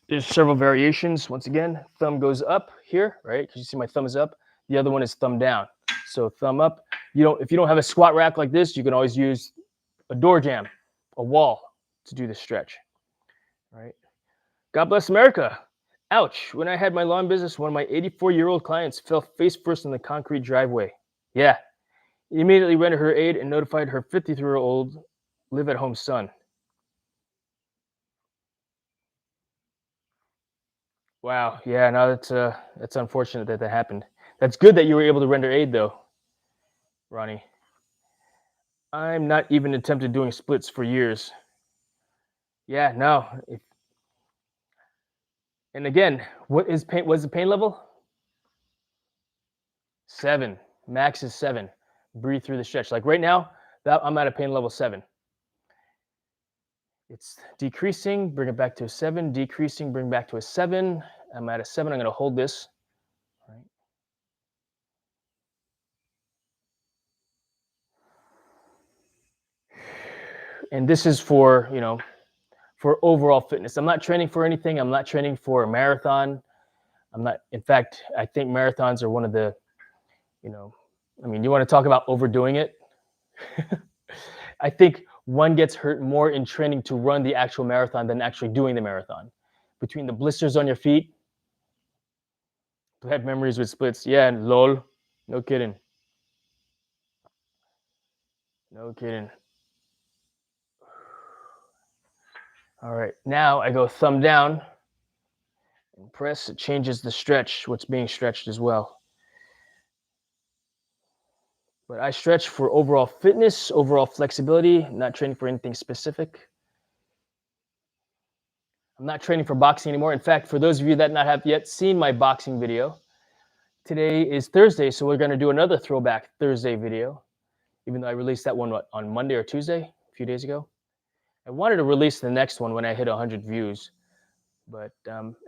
there's several variations. Once again, thumb goes up here, right? Because you see my thumb is up. The other one is thumb down. So thumb up. If you don't have a squat rack like this, you can always use a door jamb, a wall to do the stretch. Right? God bless America. Ouch. When I had my lawn business, one of my 84-year-old clients fell face first in the concrete driveway. Yeah. Immediately rendered her aid and notified her 53-year-old live-at-home son. Wow. Yeah, no, that's unfortunate that happened. That's good that you were able to render aid, though, Ronnie. I'm not even attempted doing splits for years. Yeah, no. And again, what's the pain level? 7. Max is 7. Breathe through the stretch. Like right now, I'm at a pain level 7. It's decreasing, bring it back to a 7, decreasing, bring back to a 7. I'm at a 7. I'm going to hold this. Right. And this is for, for overall fitness. I'm not training for anything. I'm not training for a marathon. In fact, I think marathons are one of the, you want to talk about overdoing it? I think one gets hurt more in training to run the actual marathon than actually doing the marathon. Between the blisters on your feet, bad memories with splits. Yeah, lol. No kidding. No kidding. All right, now I go thumb down and press. It changes the stretch, what's being stretched as well. But I stretch for overall fitness, overall flexibility, not training for anything specific. I'm not training for boxing anymore. In fact, for those of you that not have yet seen my boxing video, today is Thursday, so we're going to do another Throwback Thursday video, even though I released that one on Monday or Tuesday, a few days ago. I wanted to release the next one when I hit 100 views, but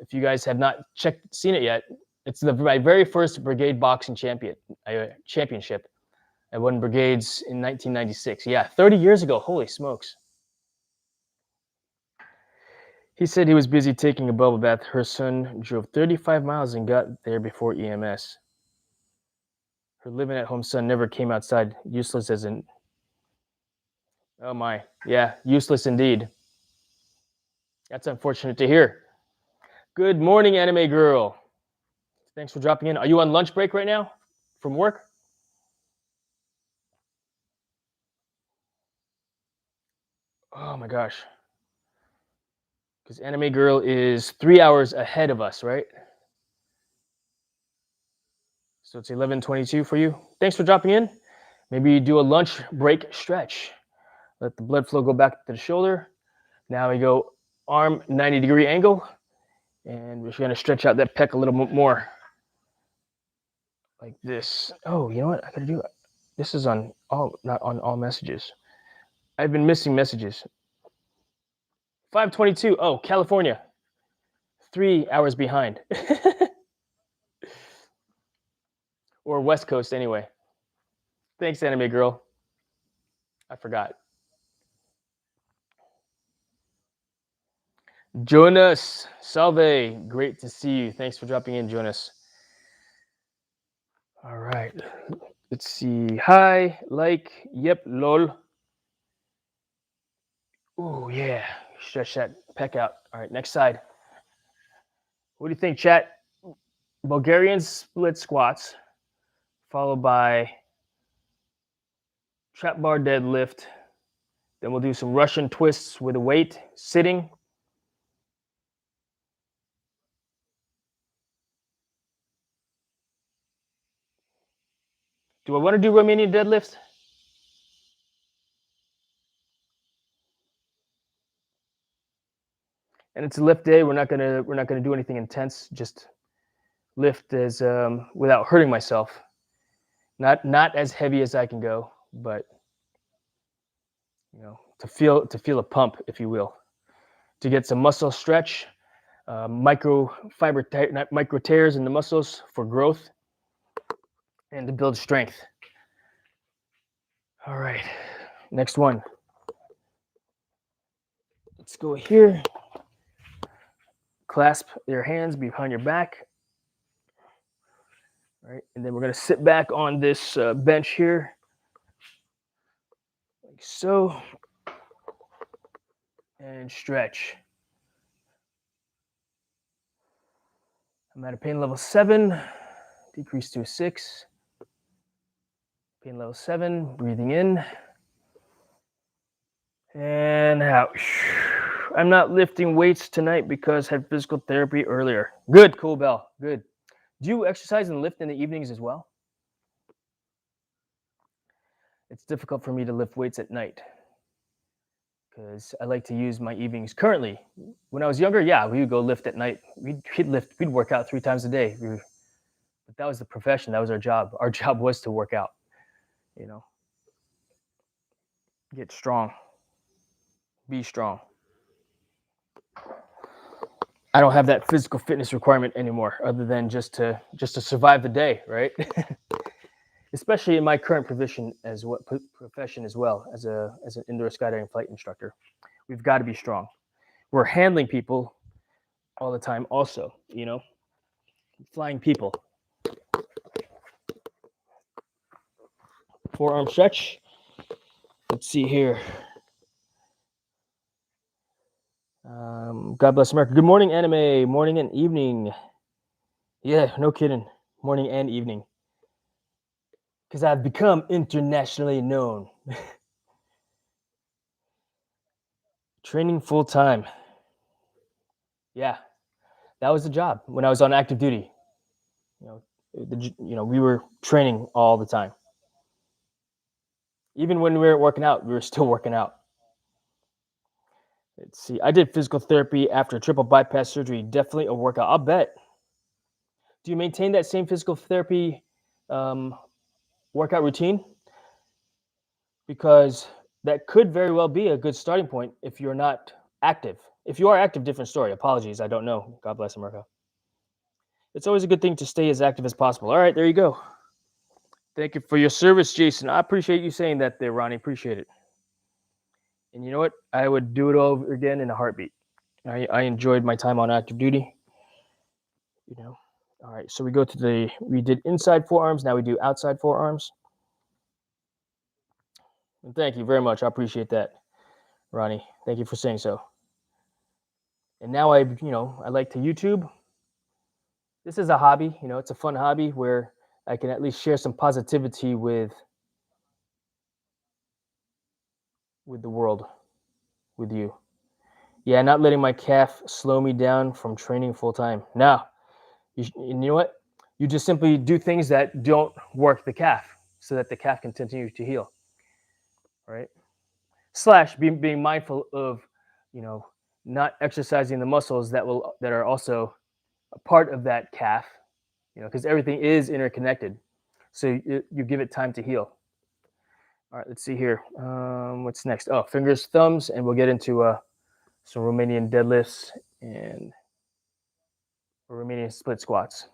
if you guys have not seen it yet, it's my very first Brigade Boxing championship. I won Brigades in 1996. Yeah, 30 years ago. Holy smokes. He said he was busy taking a bubble bath. Her son drove 35 miles and got there before EMS. Her living-at-home son never came outside. Useless as in... Oh my. Yeah, useless indeed. That's unfortunate to hear. Good morning, Anime Girl. Thanks for dropping in. Are you on lunch break right now from work? Oh my gosh. Because Anime Girl is 3 hours ahead of us, right? So it's 11:22 for you. Thanks for dropping in. Maybe you do a lunch break stretch. Let the blood flow go back to the shoulder. Now we go arm 90-degree angle. And we're going to stretch out that pec a little bit more. Like this. Oh, you know what? I got to do it. This is not on all messages. I've been missing messages. 5:22. Oh, California. 3 hours behind. Or West Coast anyway. Thanks, Anime Girl. I forgot. Jonas, salve. Great to see you. Thanks for dropping in, Jonas. All right. Let's see. Hi, like, yep, lol. Oh, yeah. Stretch that pec out. All right, next side. What do you think, chat? Bulgarian split squats, followed by trap bar deadlift. Then we'll do some Russian twists with a weight, sitting. Do I want to do Romanian deadlifts? And it's a lift day. We're not gonna do anything intense. Just lift as without hurting myself. Not as heavy as I can go, but to feel a pump, if you will, to get some muscle stretch, micro tears in the muscles for growth, and to build strength. All right, next one. Let's go here. Clasp your hands behind your back. All right, and then we're gonna sit back on this bench here, like so, and stretch. I'm at a pain level 7, decrease to a 6. Pain level 7, breathing in and out. I'm not lifting weights tonight because I had physical therapy earlier. Good, cool, Bell. Good. Do you exercise and lift in the evenings as well? It's difficult for me to lift weights at night because I like to use my evenings. Currently, when I was younger, yeah, we would go lift at night. We'd work out 3 times a day. But that was the profession. That was our job. Our job was to work out. Get strong. Be strong. I don't have that physical fitness requirement anymore, other than just to survive the day, right? Especially in my current profession as well as an indoor skydiving flight instructor. We've got to be strong. We're handling people all the time, also, flying people. Forearm stretch. Let's see here. God bless America. Good morning, anime. Morning and evening. Yeah, no kidding. Morning and evening. Because I've become internationally known. Training full time. Yeah, that was the job when I was on active duty. We were training all the time. Even when we weren't working out, we were still working out. Let's see. I did physical therapy after triple bypass surgery. Definitely a workout. I'll bet. Do you maintain that same physical therapy workout routine? Because that could very well be a good starting point if you're not active. If you are active, different story. Apologies, I don't know. God bless America. It's always a good thing to stay as active as possible. All right, there you go. Thank you for your service, Jason. I appreciate you saying that there, Ronnie. Appreciate it. And you know what? I would do it all over again in a heartbeat. I enjoyed my time on active duty. All right, so we did inside forearms. Now we do outside forearms. And thank you very much. I appreciate that, Ronnie. Thank you for saying so. And now I like to YouTube. This is a hobby, it's a fun hobby where I can at least share some positivity with the world, with you. Yeah, not letting my calf slow me down from training full time. No, you know what? You just simply do things that don't work the calf so that the calf can continue to heal, right? / being mindful of, not exercising the muscles that are also a part of that calf, because everything is interconnected. So you give it time to heal. All right, let's see here. What's next? Oh, fingers, thumbs, and we'll get into some Romanian deadlifts and Romanian split squats.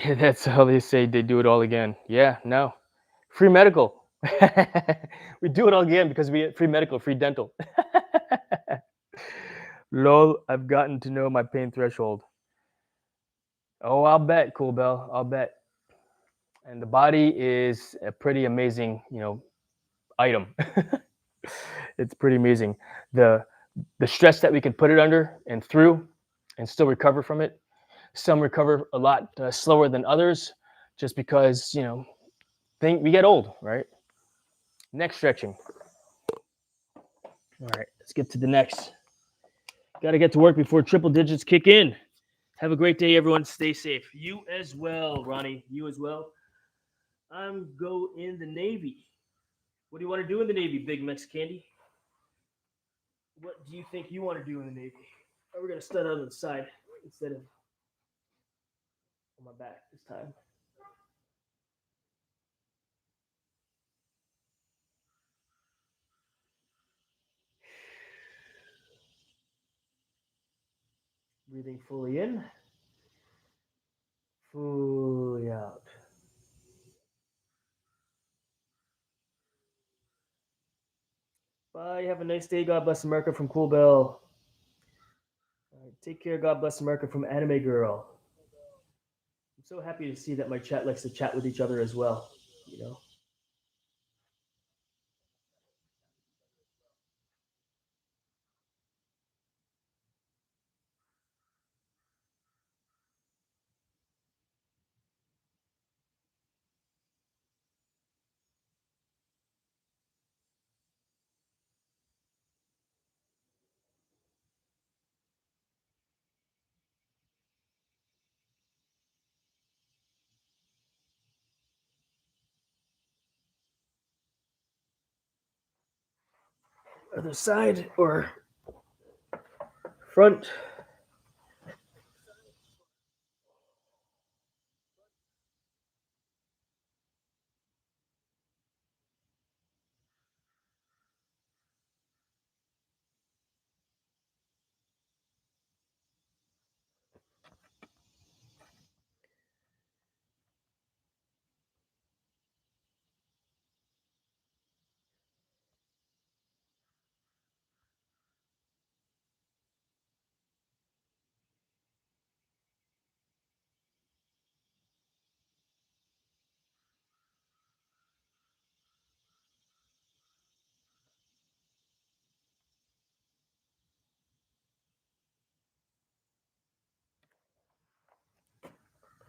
Yeah, that's how they say they do it all again. Yeah, no. Free medical. We do it all again because we get free medical, free dental. Lol, I've gotten to know my pain threshold. Oh, I'll bet, Cool Bell. I'll bet. And the body is a pretty amazing, item. It's pretty amazing. The stress that we can put it under and through and still recover from it. Some recover a lot slower than others just because, we get old, right? Neck stretching. All right, let's get to the next. Got to get to work before triple digits kick in. Have a great day, everyone. Stay safe. You as well, Ronnie. You as well. I'm go in the Navy. What do you want to do in the Navy, Big Mex Candy? What do you think you want to do in the Navy? We're going to start on the side instead of on my back this time. Breathing fully in, fully out. Bye. Have a nice day. God bless America from Cool Bell. Take care. God bless America from Anime Girl. I'm so happy to see that my chat likes to chat with each other as well. You know. Other side or front.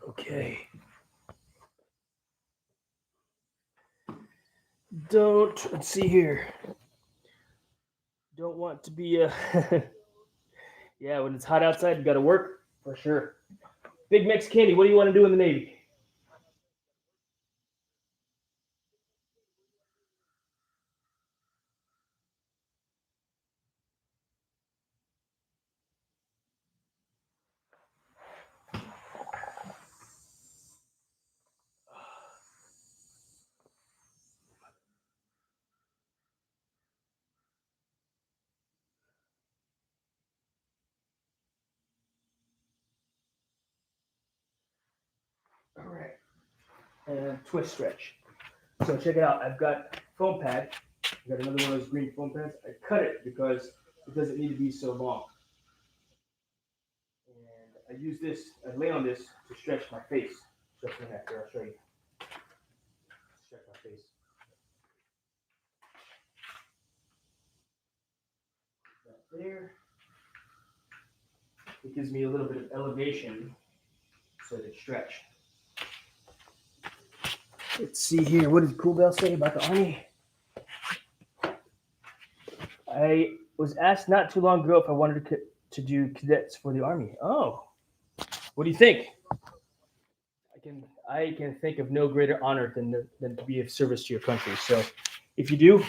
Okay. Let's see here. Don't want to be yeah, when it's hot outside, you got to work for sure. Big Mex Candy, what do you want to do in the Navy? All right. And twist stretch. So check it out. I've got foam pad. I've got another one of those green foam pads. I cut it because it doesn't need to be so long. And I use this, I lay on this to stretch my face. Stretch my neck. Here, I'll show you. Stretch my face. Right there. It gives me a little bit of elevation so that it stretch. Let's see here. What did Cool Bell say about the Army? I was asked not too long ago if I wanted to do cadets for the Army. Oh, what do you think? I can think of no greater honor than to be of service to your country. So, if you do,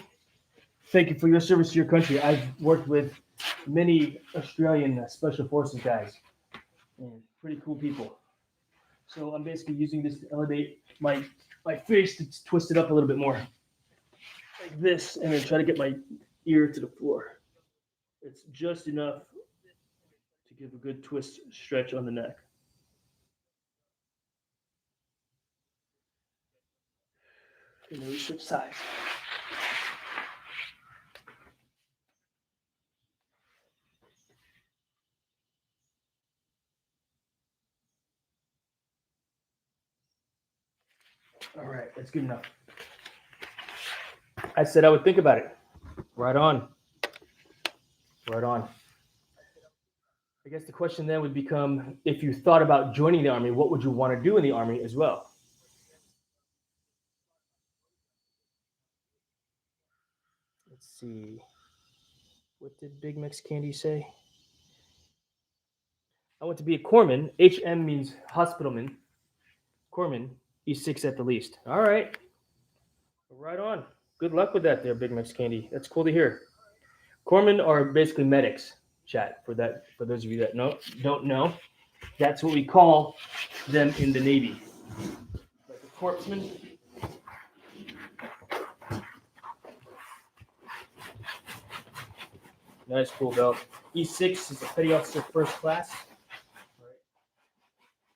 thank you for your service to your country. I've worked with many Australian special forces guys, and pretty cool people. So I'm basically using this to elevate my face to twist it up a little bit more, like this, and then try to get my ear to the floor. It's just enough to give a good twist stretch on the neck. And then we switch sides. All right, that's good enough. I said I would think about it. Right on. Right on. I guess the question then would become, if you thought about joining the Army, what would you want to do in the Army as well? see. What did Big Mex Candy say? I want to be a corpsman. HM means hospitalman. Corpsman, E6 at the least. All right. Right on. Good luck with that there, Big Mex Candy. That's cool to hear. Corpsmen are basically medics, chat, for those of you that don't know. That's what we call them in the Navy. Like a corpsman. Nice, cool belt. E6 is a petty officer first class. Right.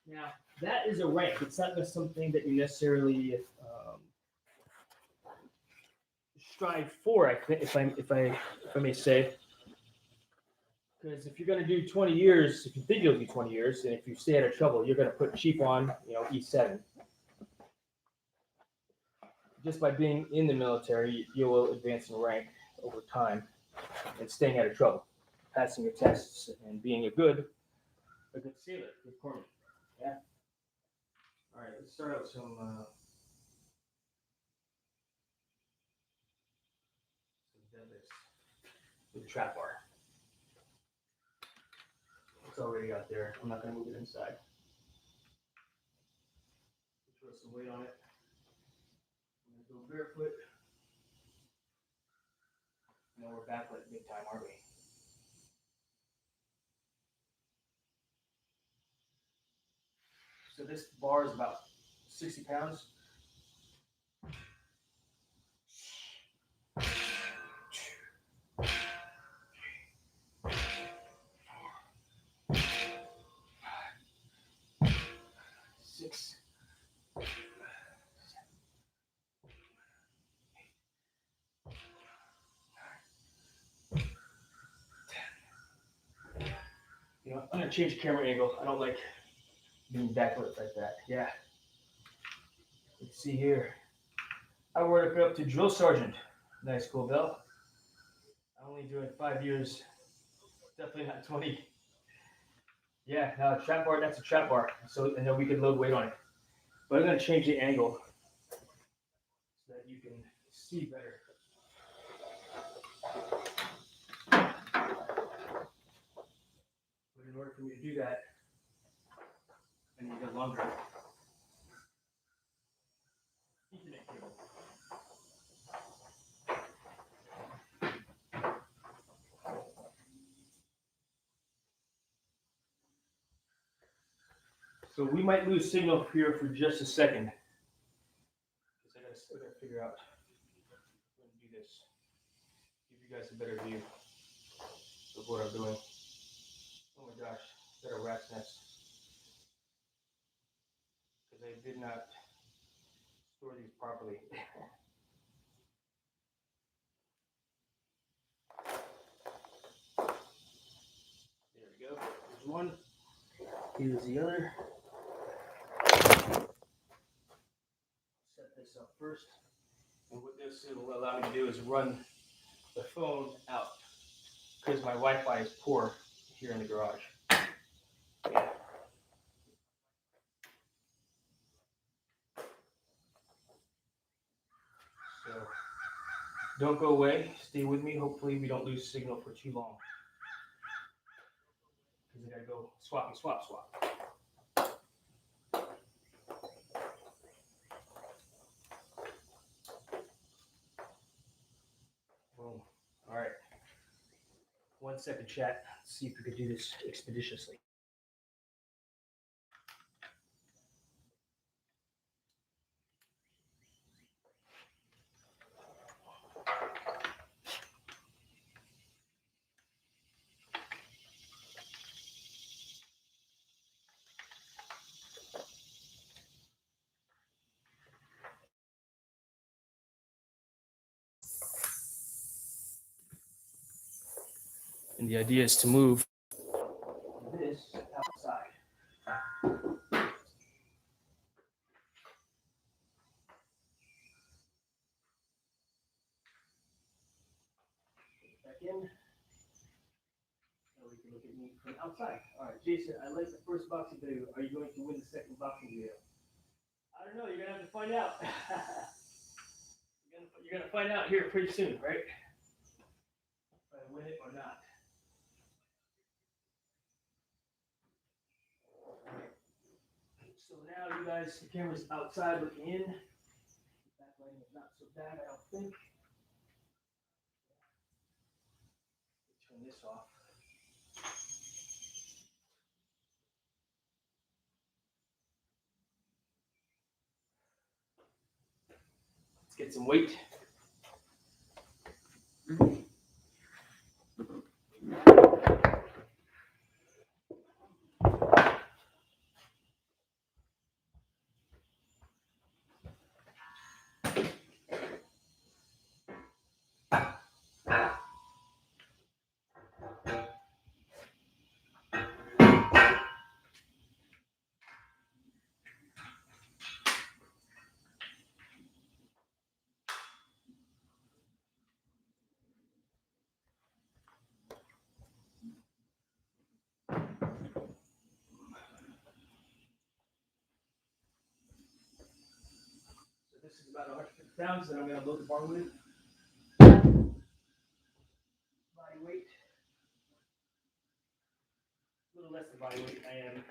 Now, that is a rank. It's not something that you necessarily strive for, I think, if I may say. Because if you're going to do 20 years, if you think you'll do 20 years, and if you stay out of trouble, you're going to put chief on, E7. Just by being in the military, you will advance in rank over time and staying out of trouble, passing your tests, and being a good sailor, good corpsman. Yeah. All right, let's start out with some deadlifts with the trap bar. It's already out there. I'm not going to move it inside. Throw some weight on it. I'm going to go barefoot. Now we're backlit big time, aren't we? So this bar is about 60 pounds. Six. I'm going to change the camera angle. I don't like being backlit like that. Yeah. Let's see here. I work up to drill sergeant. Nice, cool belt. I'm only doing 5 years. Definitely not 20. Yeah, no, trap bar, that's a trap bar. So, and then we can load weight on it. But I'm going to change the angle so that you can see better. But in order for me to do that, I need a longer Ethernet cable. So we might lose signal here for just a second. Because I gotta figure out how to do this. Give you guys a better view of what I'm doing. Oh my gosh, is that a rat's nest? Because I did not store these properly. There we go. There's one. Here's the other. Set this up first. And what this will allow me to do is run the phone out. Because my Wi-Fi is poor here in the garage. Yeah. So don't go away. Stay with me. Hopefully we don't lose signal for too long. Because I gotta go swap. Boom. All right. 1 second, chat. Let's see if we could do this expeditiously. And the idea is to move this outside. Back in. Now we can look at me from outside. All right, Jason, I like the first boxing video. Are you going to win the second boxing video? I don't know. You're gonna have to find out. You're gonna find out here pretty soon, right? win it or not. So now you guys, the camera's outside looking in. Backlighting is not so bad, I don't think. Turn this off. Let's get some weight. This is about 150 pounds that I'm going to load the bar with. Body weight. A little less than body weight. I am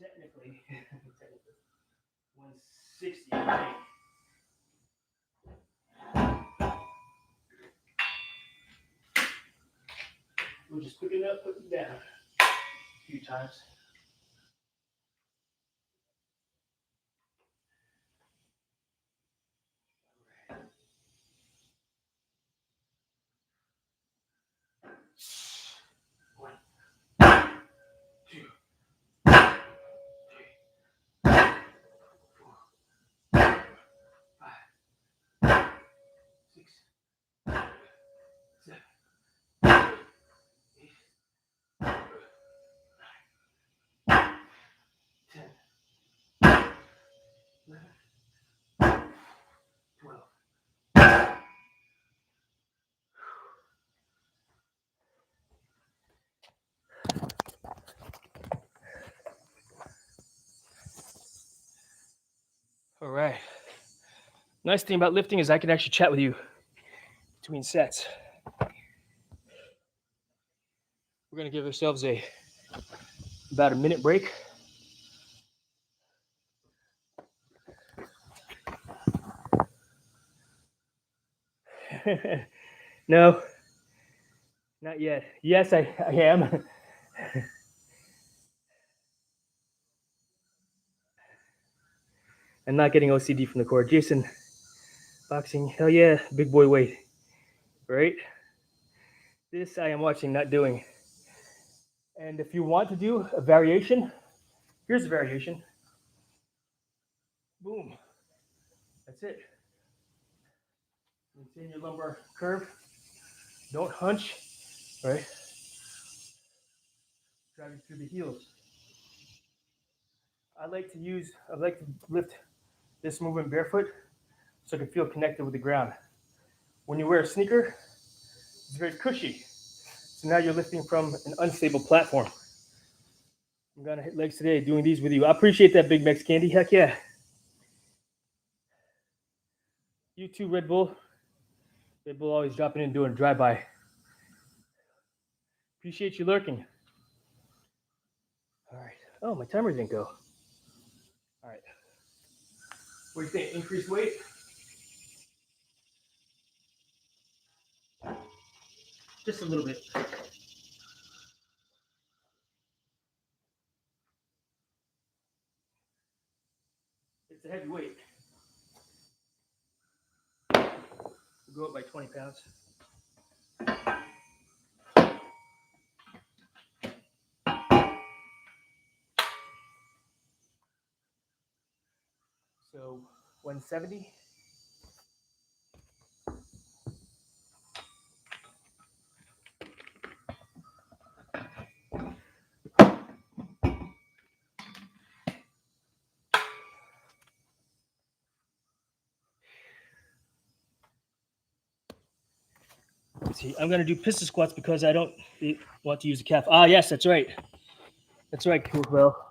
technically 160. We'll just pick it up, put it down a few times. All right. Nice thing about lifting is I can actually chat with you between sets. We're going to give ourselves about a minute break. No, not yet. Yes, I am. I'm not getting OCD from the cord. Jason, boxing, hell yeah, big boy weight, right? This I am watching, not doing. And if you want to do a variation, here's a variation. Boom. That's it. Maintain your lumbar curve. Don't hunch, right? Driving through the heels. I like to lift this movement barefoot so I can feel connected with the ground. When you wear a sneaker, it's very cushy. So now you're lifting from an unstable platform. I'm gonna hit legs today doing these with you. I appreciate that, Big Mex Candy. Heck yeah. You too, Red Bull. Red Bull always dropping in doing drive-by. Appreciate you lurking. All right. Oh, my timer didn't go. All right. What do you think? Increased weight? Just a little bit. It's a heavy weight. We'll go up by 20 pounds. So 170. Let's see, I'm going to do pistol squats because I don't want to use the calf. Ah, yes, that's right. That's right, Well,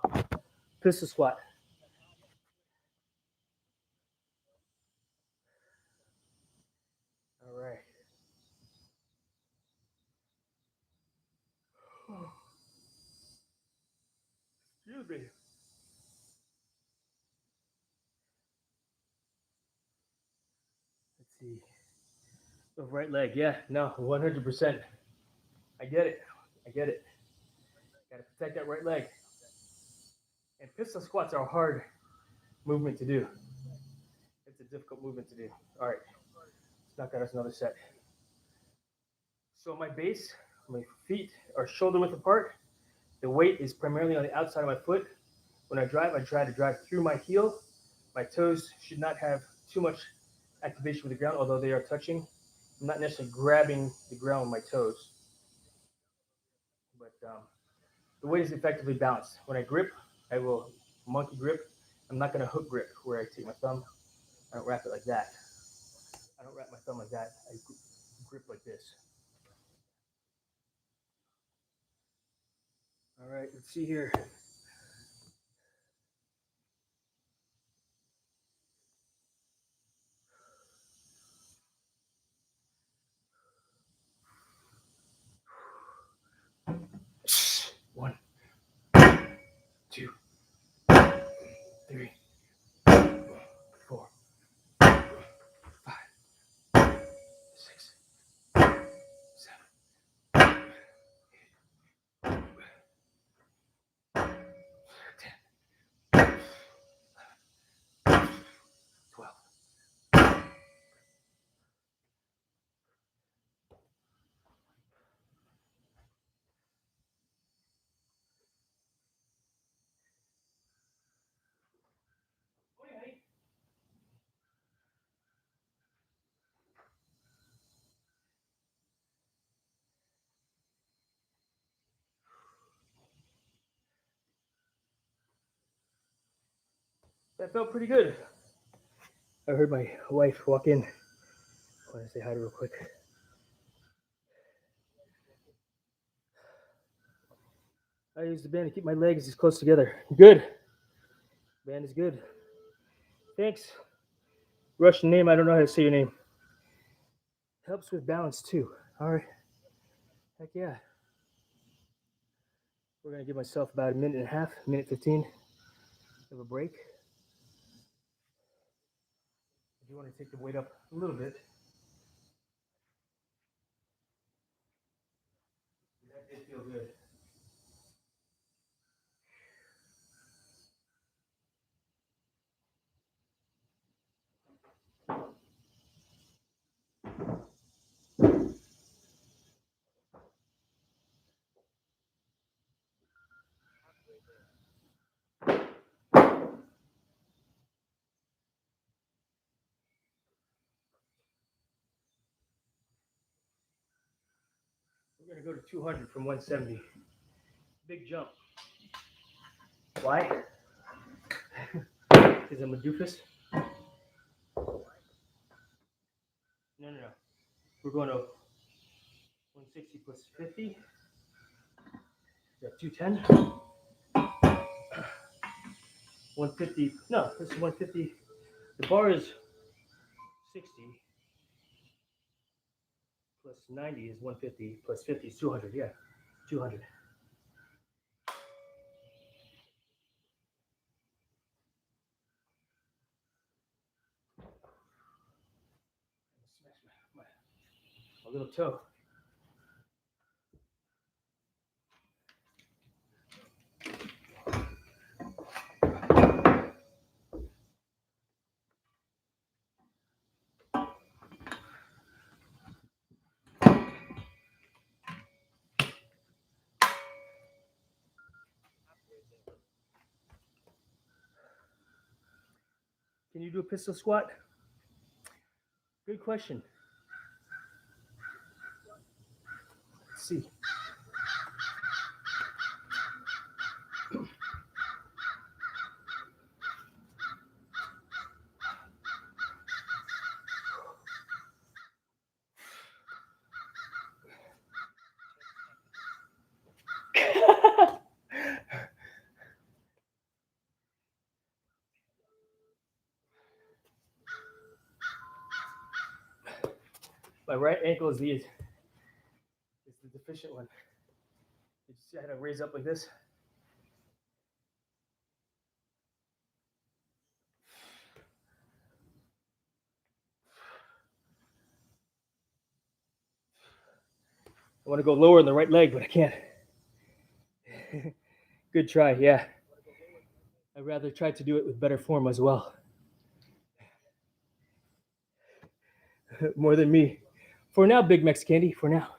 pistol squat. All right. Of right leg, yeah, no, 100%. I get it. I get it. Got to protect that right leg. And pistol squats are a hard movement to do. It's a difficult movement to do. All right, let's knock out us another set. So my base, my feet are shoulder width apart. The weight is primarily on the outside of my foot. When I try to drive through my heel. My toes should not have too much activation with the ground, although they are touching. I'm not necessarily grabbing the ground with my toes, but the weight is effectively balanced. When I grip, I will monkey grip. I'm not going to hook grip where I take my thumb. I don't wrap it like that. I don't wrap my thumb like that. I grip like this. All right, let's see here. One, two, three, four, five, six, seven, 10, 12. That felt pretty good. I heard my wife walk in. I want to say hi to her real quick. I use the band to keep my legs as close together. Good. Band is good. Thanks. Russian name, I don't know how to say your name. Helps with balance too. All right. Heck yeah. We're going to give myself about a minute and a half, minute 15 of a break. If you want to take the weight up a little bit. That did feel good. We're going to go to 200 from 170. Big jump. Why? Because I'm a doofus? No. We're going to 160 plus 50. Is that 210? 150. No, this is 150. The bar is 60 plus 90 is 150 plus 50 is 200. Yeah, 200. Smash my little toe. Can you do a pistol squat? Good question. Let's see. My right ankle is the deficient one. Did you see I had to raise up like this? I want to go lower in the right leg, but I can't. Good try, yeah. I'd rather try to do it with better form as well. More than me. For now, Big Mex Candy, for now.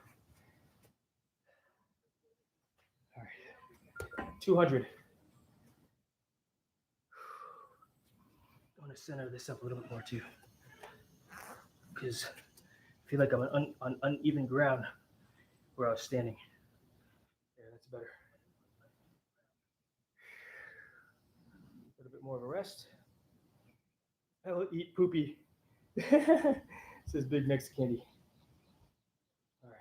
All right. 200. I want to center this up a little bit more too. Because I feel like I'm on uneven ground where I was standing. Yeah, that's better. A little bit more of a rest. I will eat poopy. Says Big Mex Candy. All right.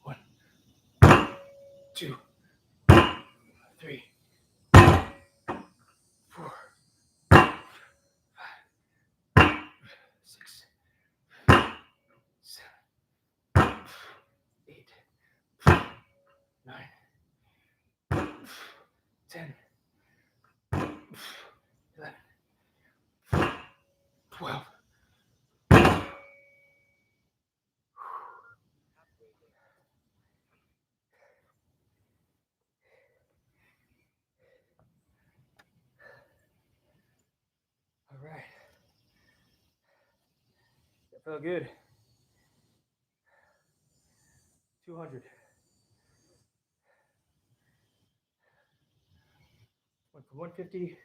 One, two, three, 4, 6, 7, 8, 9, 10, 11, 12. All right. That felt good. 200. Went from 150.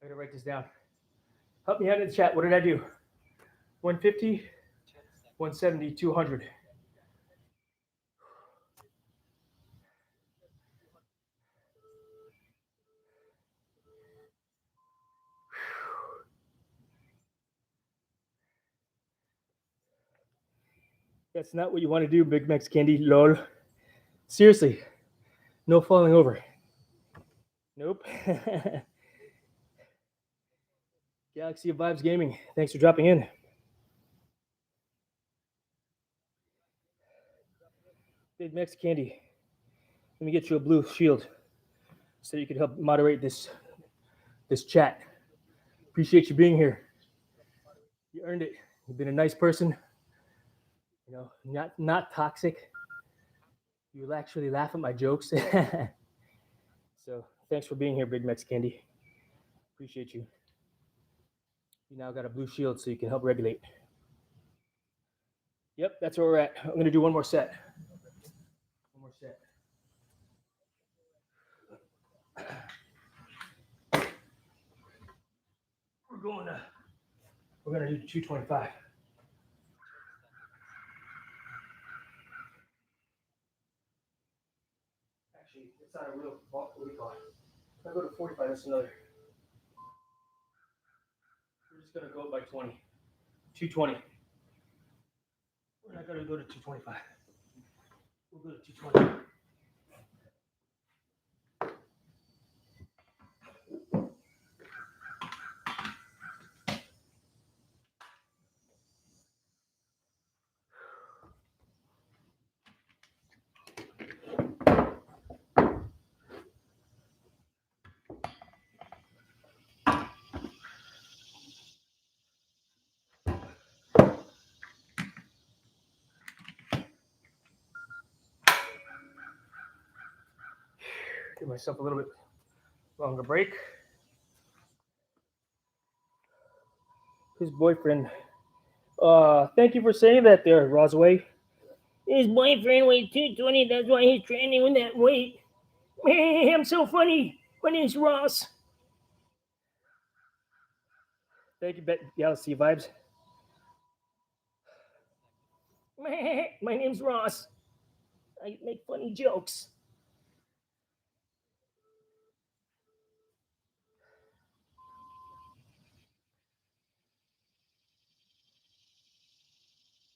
I gotta write this down. Help me out in the chat. What did I do? 150, 170, 200. That's not what you want to do, Big Mex Candy. Lol. Seriously, no falling over. Nope. Galaxy of Vibes Gaming. Thanks for dropping in. Big Mex Candy. Let me get you a blue shield so you can help moderate this chat. Appreciate you being here. You earned it. You've been a nice person. You know, not toxic. You'll actually laugh at my jokes. So thanks for being here, Big Mex Candy. Appreciate you. You now got a blue shield so you can help regulate. Yep, that's where we're at. I'm gonna do one more set. One more set. We're gonna do 225. Actually, it's not a real what do we call it? If I go to 45, that's another. We're just gonna go by 20. 220. We're not gonna go to 225. We'll go to 220. Give myself a little bit longer break. His boyfriend. Thank you for saying that there, Rosway. His boyfriend weighs 220. That's why he's training with that weight. I'm so funny. My name's Ross. Thank you, Galaxy Vibes. My name's Ross. I make funny jokes.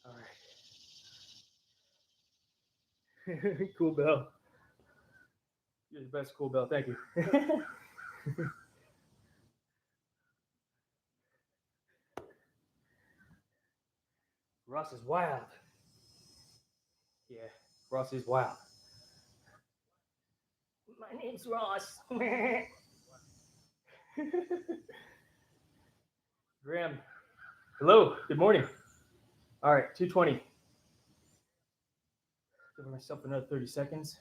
All right. Cool Bell. You're the best, Cool Bell. Thank you. Ross is wild. Yeah, Ross is wild. My name's Ross. Graham, hello, good morning. All right, 220. Give myself another 30 seconds.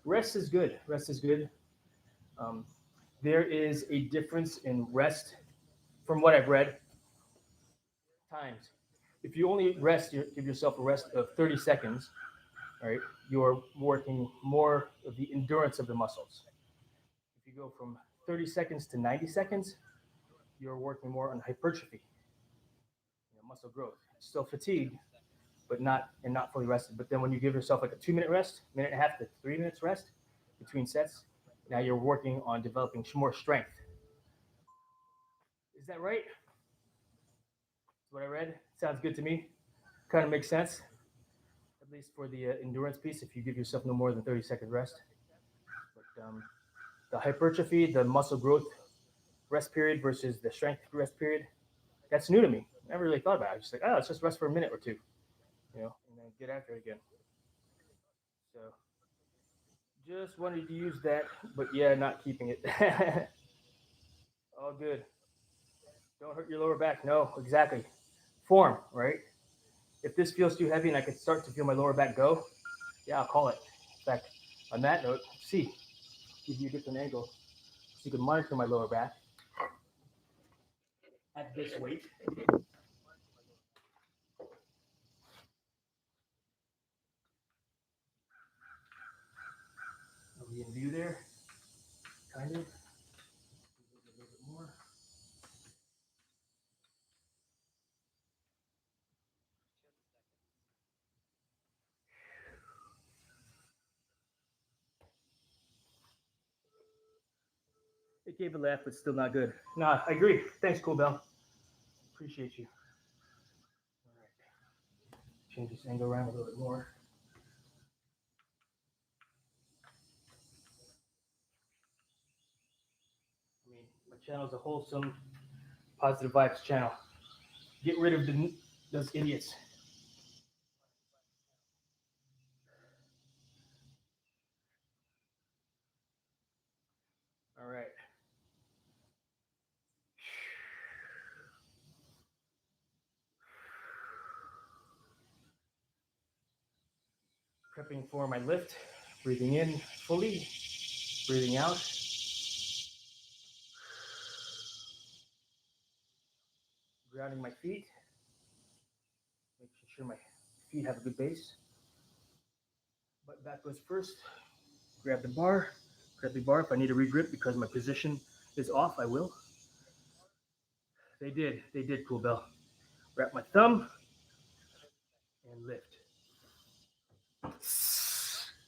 Rest is good. Rest is good. There is a difference in rest from what I've read. Times. If you only give yourself a rest of 30 seconds, all right, you're working more of the endurance of the muscles. If you go from 30 seconds to 90 seconds, you're working more on hypertrophy, muscle growth. Still fatigued, but not fully rested. But then when you give yourself like a 2-minute rest, minute and a half to 3 minutes rest between sets, now you're working on developing more strength. Is that right? That's what I read. Sounds good to me. Kind of makes sense, at least for the endurance piece. If you give yourself no more than 30-second rest, but the hypertrophy, the muscle growth rest period versus the strength rest period, that's new to me. I never really thought about it. I was just like, oh, let's just rest for a minute or two, and then get after it again. So just wanted to use that, but yeah, not keeping it. All good. Don't hurt your lower back. No, exactly. Form, right? If this feels too heavy and I can start to feel my lower back go, yeah, I'll call it. In fact, on that note, see, give you a different angle so you can monitor my lower back at this weight. Are we in view there? Kind of. A little bit more. It gave a laugh, but still not good. Nah, I agree. Thanks, Cool Bell. Appreciate you. All right. Change this angle around a little bit more. I mean, my channel is a wholesome, positive vibes channel. Get rid of those idiots. All right. Prepping for my lift. Breathing in fully. Breathing out. Grounding my feet. Making sure my feet have a good base. Butt back goes first. Grab the bar. Grab the bar. If I need to regrip because my position is off, I will. They did. They did, Cool Bell. Wrap my thumb and lift.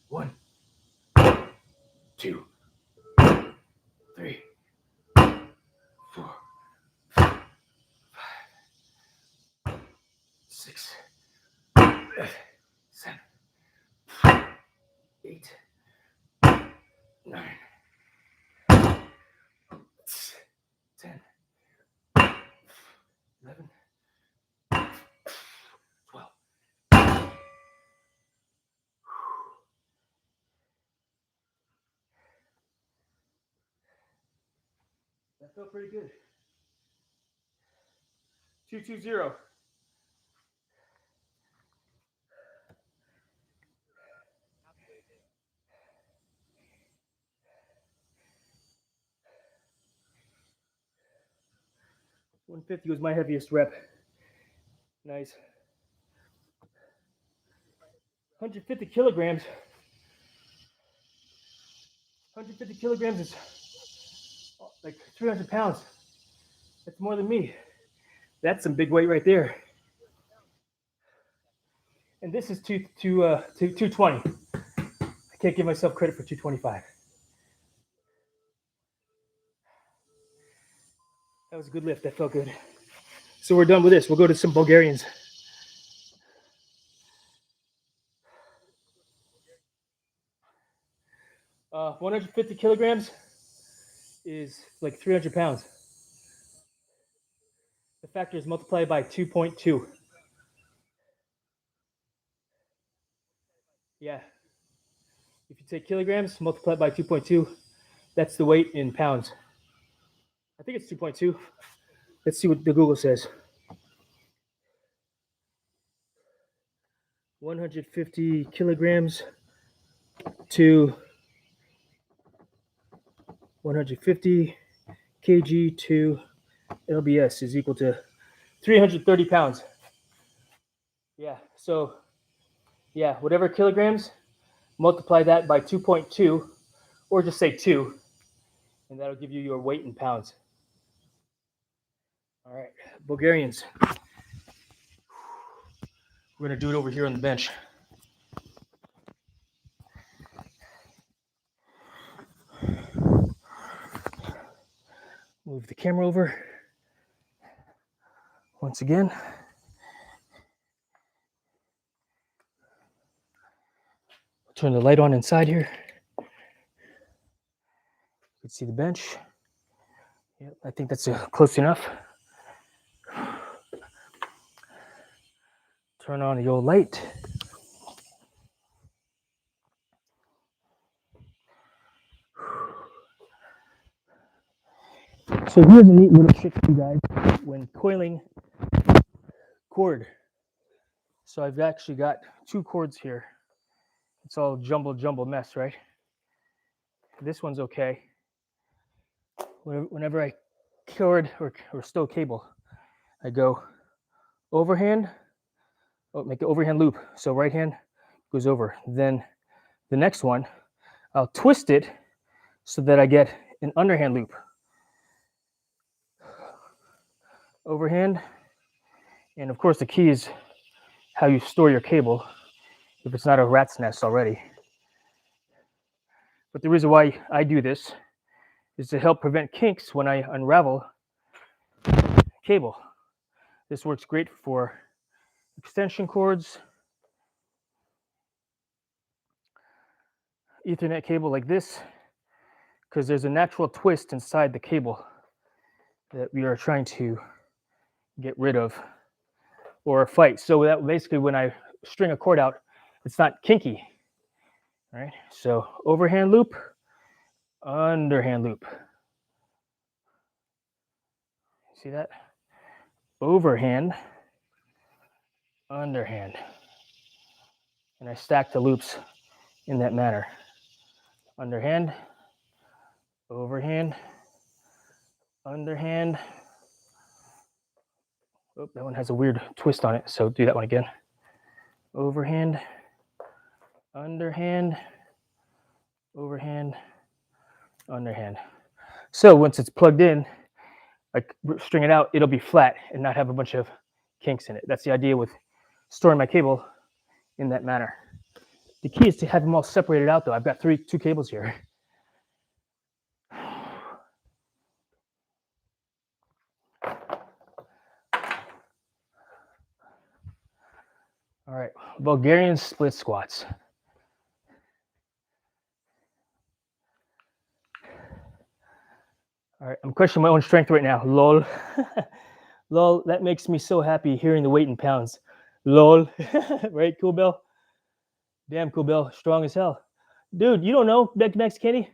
1, 2, 3, 4, 5, 6, 7, 8, 9, 10, 11, 12. That felt pretty good. 220. $150 was my heaviest rep. Nice. 150 kilograms. 150 kilograms is like 300 pounds. That's more than me. That's some big weight right there. And this is 220. I can't give myself credit for 225. That was a good lift. That felt good. So we're done with this. We'll go to some Bulgarians. Uh, 150 kilograms is like 300 pounds. The factor is multiplied by 2.2. Yeah. If you take kilograms, multiply it by 2.2, that's the weight in pounds. I think it's 2.2. Let's see what the Google says. 150 kilograms to 150 kg to LBS is equal to 330 pounds. Yeah, so yeah, whatever kilograms, multiply that by 2.2, or just say 2, and that'll give you your weight in pounds. All right, Bulgarians. We're gonna do it over here on the bench. Move the camera over. Once again. Turn the light on inside here. You can see the bench. Yep, I think that's close enough. Turn on the old light. So here's a neat little trick for you guys when coiling cord. So I've actually got 2 cords here. It's all jumble mess, right? This one's okay. Whenever I cord or stow cable, I go overhand, make an overhand loop. So right hand goes over. Then the next one, I'll twist it so that I get an underhand loop. Overhand. And of course the key is how you store your cable if it's not a rat's nest already. But the reason why I do this is to help prevent kinks when I unravel cable. This works great for extension cords, Ethernet cable like this, because there's a natural twist inside the cable that we are trying to get rid of or fight. So that basically when I string a cord out, it's not kinky. All right, so overhand loop, underhand loop. See that? Overhand, underhand. And I stack the loops in that manner. Underhand, overhand, underhand. Oh, that one has a weird twist on it, so do that one again. Overhand, underhand, overhand, underhand. So once it's plugged in, I string it out, it'll be flat and not have a bunch of kinks in it. That's the idea with storing my cable in that manner. The key is to have them all separated out though. I've got 2 cables here. All right, Bulgarian split squats. All right, I'm questioning my own strength right now. Lol. Lol, that makes me so happy hearing the weight in pounds. Lol. Right, Cool Bill? Damn, Cool Bill, strong as hell. Dude, you don't know Max Kenny?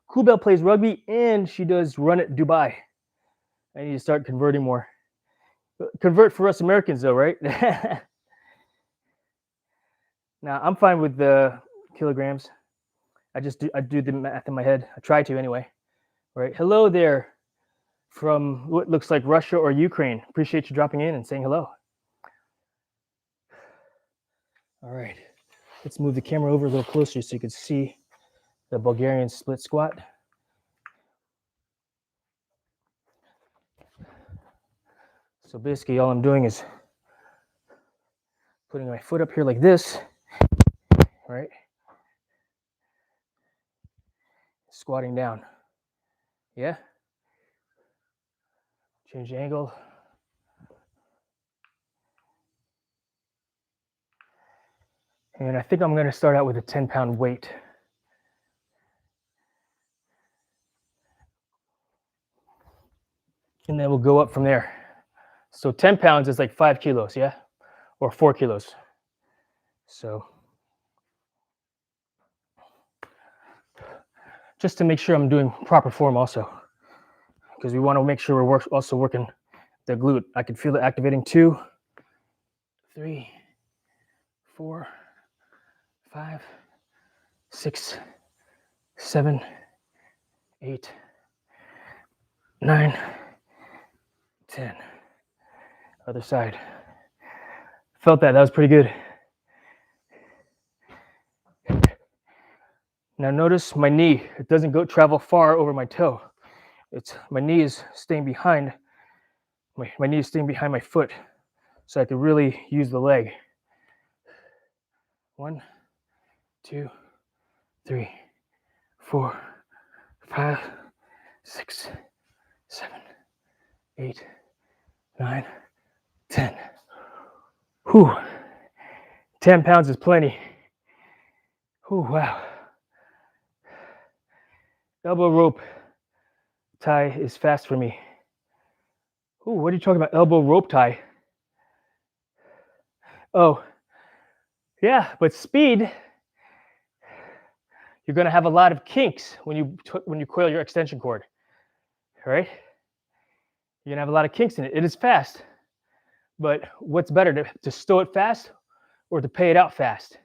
Cool Bill plays rugby and she does run at Dubai. I need to start converting more. Convert for us Americans though, right? Now, I'm fine with the kilograms. I do the math in my head. I try to anyway. Right. Hello there from what looks like Russia or Ukraine. Appreciate you dropping in and saying hello. All right. Let's move the camera over a little closer so you can see the Bulgarian split squat. So basically all I'm doing is putting my foot up here like this, right? Squatting down. Yeah? Change the angle. And I think I'm going to start out with a 10-pound weight. And then we'll go up from there. So 10 pounds is like 5 kilos, yeah? Or 4 kilos. So just to make sure I'm doing proper form also, because we want to make sure we're also working the glute. I can feel it activating. 2, 3, 4, 5, 6, 7, 8, 9, 10. Other side. Felt that. That was pretty good. Now notice my knee. It doesn't go travel far over my toe. My knee is staying behind. My knee is staying behind my foot, so I can really use the leg. 1, 2, 3, 4, 5, 6, 7, 8, 9, 10. Whew. 10 pounds is plenty. Whew, wow. Elbow rope tie is fast for me. Ooh, what are you talking about? Elbow rope tie? Oh, yeah, but speed, you're going to have a lot of kinks when you coil your extension cord, right? You're going to have a lot of kinks in it. It is fast, but what's better, to stow it fast or to pay it out fast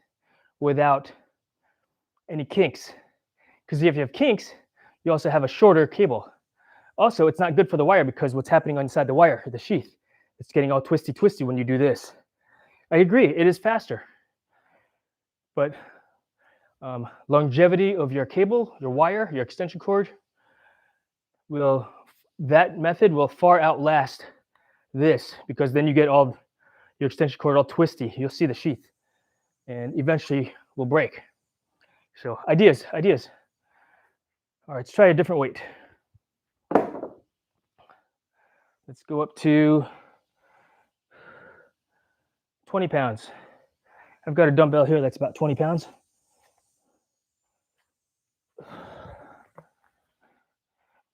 without any kinks? Because if you have kinks, you also have a shorter cable. Also, it's not good for the wire because what's happening inside the wire, the sheath, it's getting all twisty when you do this. I agree, it is faster. But longevity of your cable, your wire, your extension cord, that method will far outlast this, because then you get all your extension cord all twisty. You'll see the sheath and eventually will break. So ideas. All right, let's try a different weight. Let's go up to 20 pounds. I've got a dumbbell here that's about 20 pounds.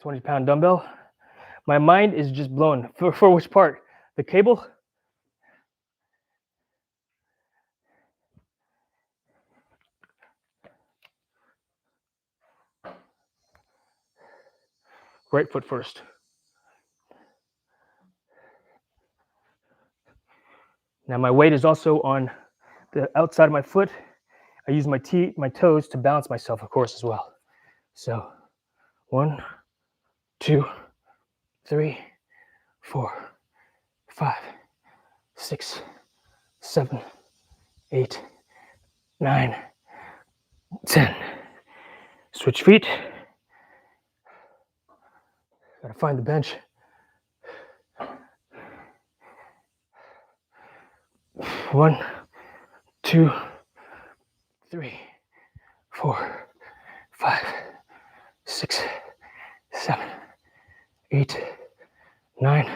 £20 dumbbell. My mind is just blown. For which part? The cable? Right foot first. Now my weight is also on the outside of my foot. I use my toes to balance myself, of course, as well. So 1, 2, 3, 4, 5, 6, 7, 8, 9, 10. Switch feet. Gotta find the bench. 1, 2, 3, 4, 5, 6, 7, 8, 9,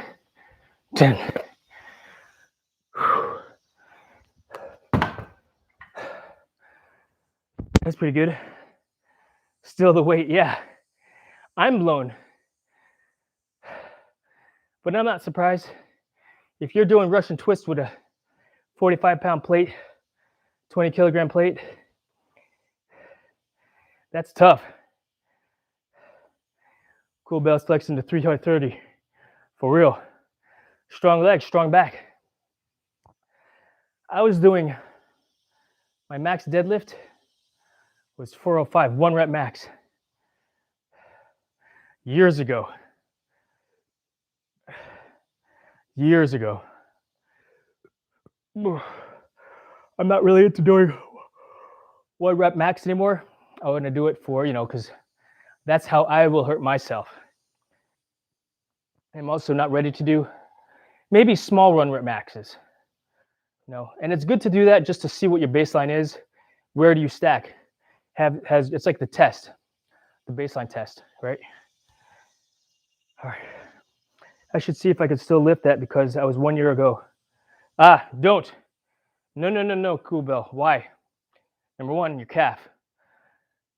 10. That's pretty good. Still the weight, yeah. I'm blown. But I'm not surprised. If you're doing Russian twist with a 45-pound plate, 20-kilogram plate, that's tough. Cool bells flexing to 330. For real. Strong legs, strong back. I was doing, my max deadlift was 405, 1 rep max. Years ago. I'm not really into doing 1 rep max anymore. I want to do it for, because that's how I will hurt myself. I'm also not ready to do maybe small 1 rep maxes. And it's good to do that just to see what your baseline is. Where do you stack? It's like the test, the baseline test, right? All right. I should see if I could still lift that because I was 1 year ago. Don't. No, cool bell. Why? Number 1, your calf.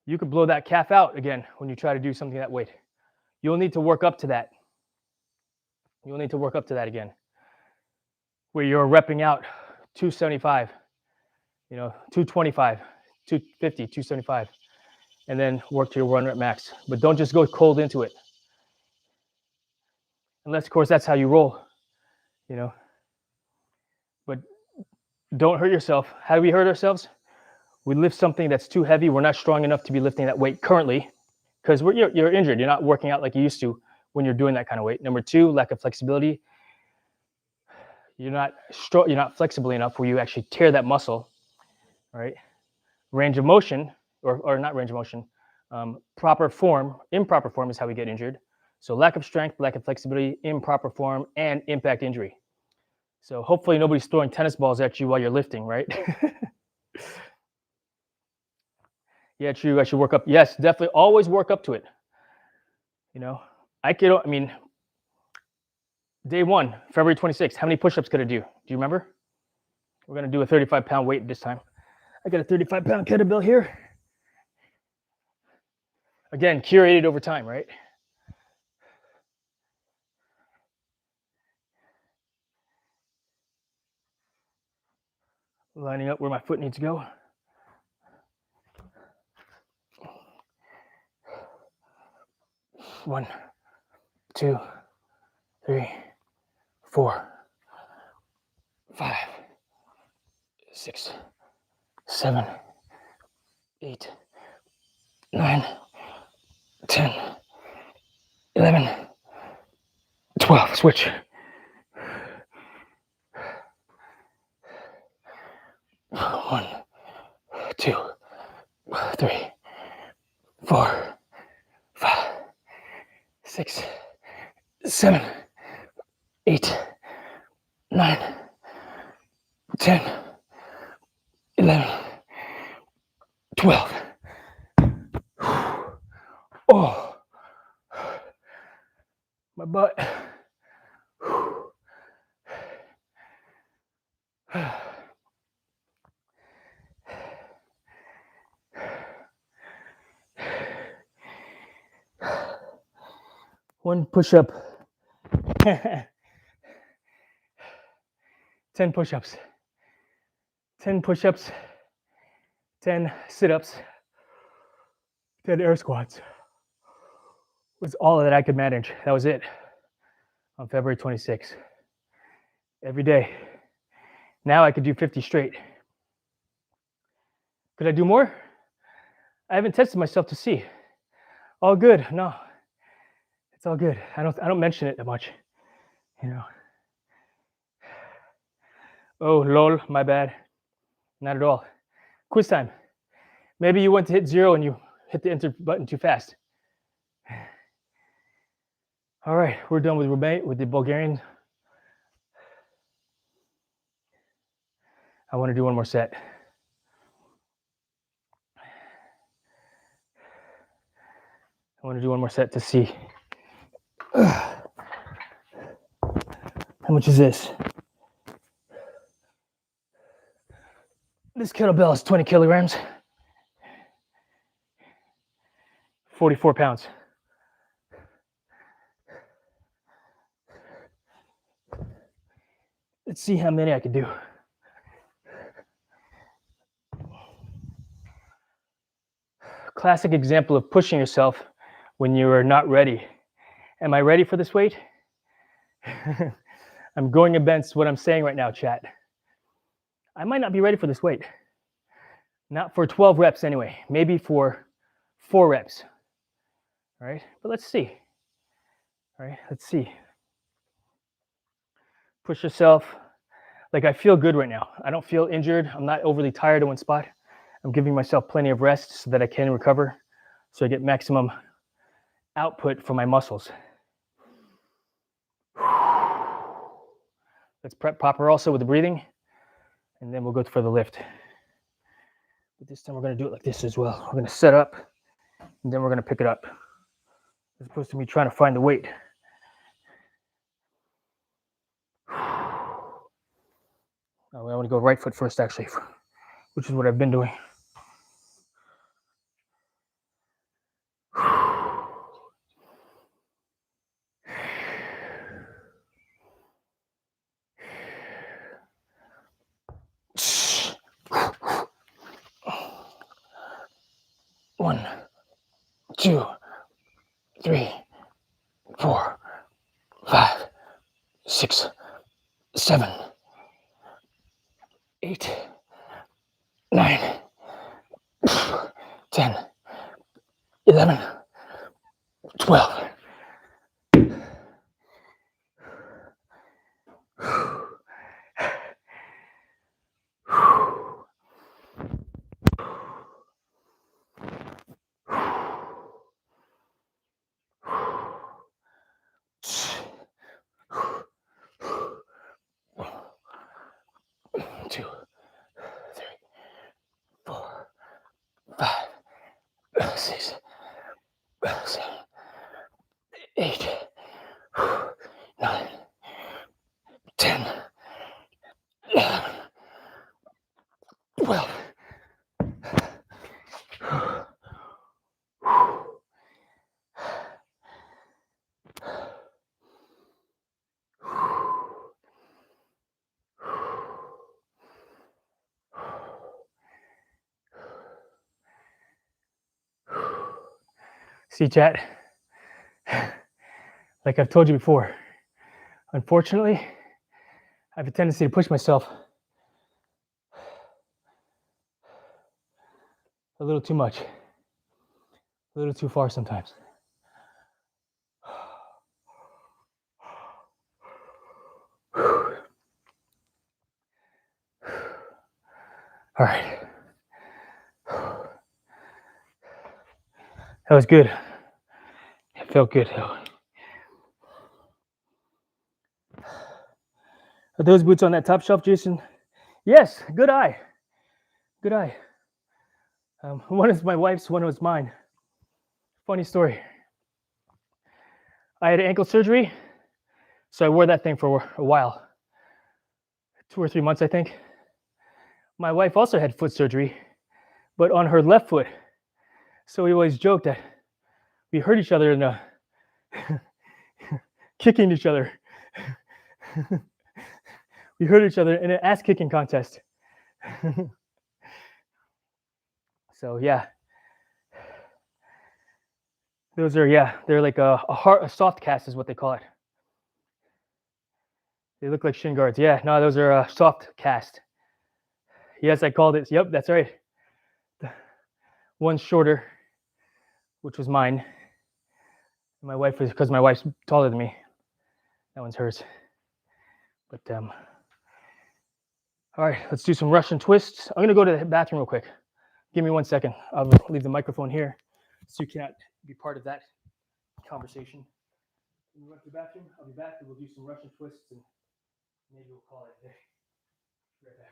You could blow that calf out again when you try to do something that weight. You'll need to work up to that. You'll need to work up to that again. Where you're repping out 275, 225, 250, 275. and then work to your 1 rep max. But don't just go cold into it. Unless, of course, that's how you roll, you know. But don't hurt yourself. How do we hurt ourselves? We lift something that's too heavy. We're not strong enough to be lifting that weight currently because you're injured. You're not working out like you used to when you're doing that kind of weight. Number two, lack of flexibility. You're not flexible enough where you actually tear that muscle, right? Range of motion, or not range of motion, improper form is how we get injured. So lack of strength, lack of flexibility, improper form, and impact injury. So hopefully nobody's throwing tennis balls at you while you're lifting, right? Yeah, true. I should work up. Yes, definitely. Always work up to it. You know, day one, February 26th, how many push-ups could I do? Do you remember? We're going to do a 35-pound weight this time. I got a 35-pound kettlebell here. Again, curated over time, right? Lining up where my foot needs to go. One, two, three, 4, 5, 6, 7, 8, 9, 10, 11, 12. Switch. One, 2, 3, 4, 5, 6, 7, 8, 9, 10, 11, 12. Oh, my butt. One push-up. 10 push-ups. 10 push-ups. 10 sit-ups. 10 air squats. Was all that I could manage. That was it on February 26th. Every day. Now I could do 50 straight. Could I do more? I haven't tested myself to see. All good. No, it's all good. I don't mention it that much, you know. Oh, lol, my bad. Not at all. Quiz time. Maybe you went to hit 0 and you hit the enter button too fast. All right, we're done with Roubaix, with the Bulgarian. I want to do one more set. I want to do one more set to see. How much is this? This kettlebell is 20 kilograms. 44 pounds. Let's see how many I can do. Classic example of pushing yourself when you are not ready. Am I ready for this weight? I'm going against what I'm saying right now, chat. I might not be ready for this weight. Not for 12 reps anyway, maybe for 4 reps. All right, but let's see. All right, let's see. Push yourself. Like, I feel good right now. I don't feel injured. I'm not overly tired in one spot. I'm giving myself plenty of rest so that I can recover, so I get maximum output from my muscles. Let's prep proper also with the breathing, and then we'll go for the lift. But this time we're going to do it like this as well. We're going to set up, and then we're going to pick it up, as opposed to me trying to find the weight. Oh, I want to go right foot first, actually, which is what I've been doing. One, 2, 3, 4, 5, 6, 7, 8, 9, 10, 11, 12. Two, three, 4, 5, 6, 7, 8, 9, 10, 11, 12. See, chat, like I've told you before, unfortunately, I have a tendency to push myself a little too much, a little too far sometimes. All right. That was good. It felt good. Are those boots on that top shelf, Jason? Yes, good eye. Good eye. One is my wife's, one was mine. Funny story. I had ankle surgery, so I wore that thing for a while. 2 or 3 months, I think. My wife also had foot surgery, but on her left foot. So we always joked that we hurt each other in kicking each other. We hurt each other in an ass kicking contest. So yeah, those are they're like a soft cast is what they call it. They look like shin guards. Yeah, no, those are a soft cast. Yes, I called it. Yep, that's right. One's shorter, which was mine. My wife was because my wife's taller than me. That one's hers. But all right, let's do some Russian twists. I'm gonna go to the bathroom real quick. Give me 1 second. I'll leave the microphone here so you can't be part of that conversation. When you went to the bathroom, I'll be back and we'll do some Russian twists and maybe we'll call it a day. Right back.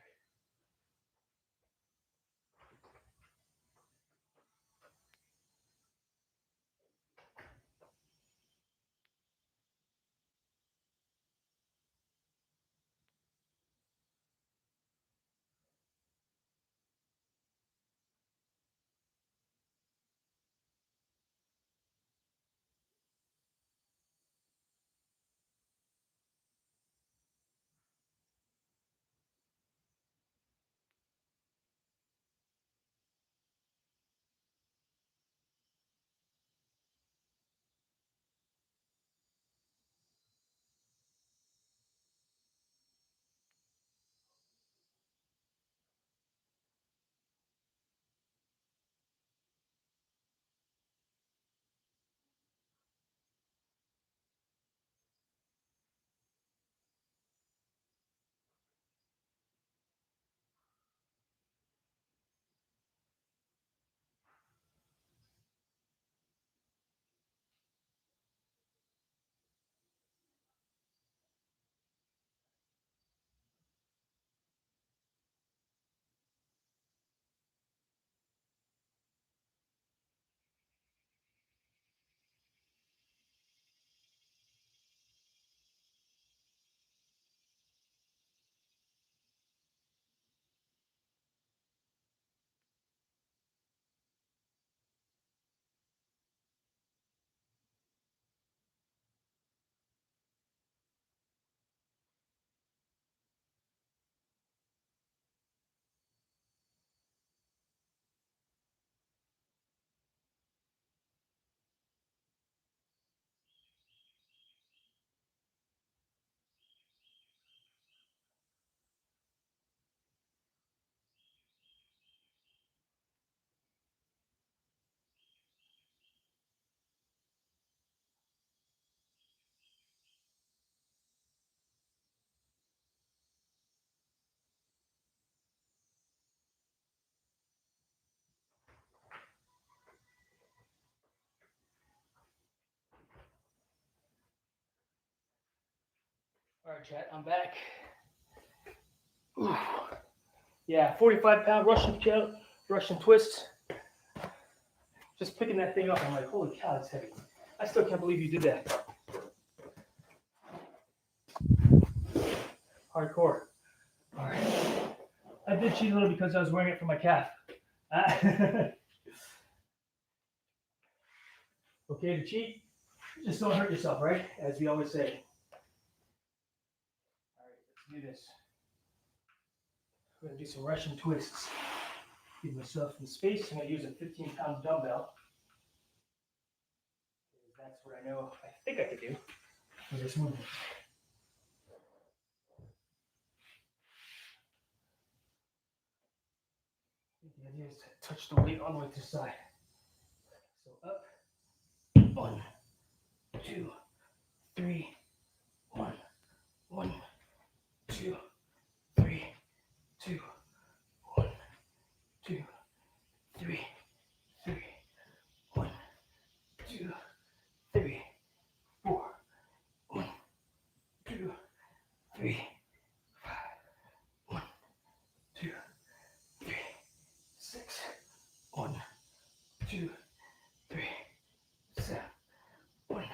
right, chat, I'm back. Ooh. Yeah, 45-pound Russian twist. Just picking that thing up, I'm like, holy cow, it's heavy. I still can't believe you did that. Hardcore. All right. I did cheat a little because I was wearing it for my calf. Okay to cheat? Just don't hurt yourself, right? As we always say. All right, let's do this. I'm going to do some Russian twists. Give myself some space. I'm going to use a 15-pound dumbbell. That's what I know I think I could do for this movement. The idea is to touch the weight all the way to the side. So up. 1, 2, 3, 1, 1, 2, 3, 2, 1, 2, 3, 3, 1, 2, 3, 4, 1, 2, 3, 5, 1, 2, 3, 6, 1, 2, 3, 7, 1,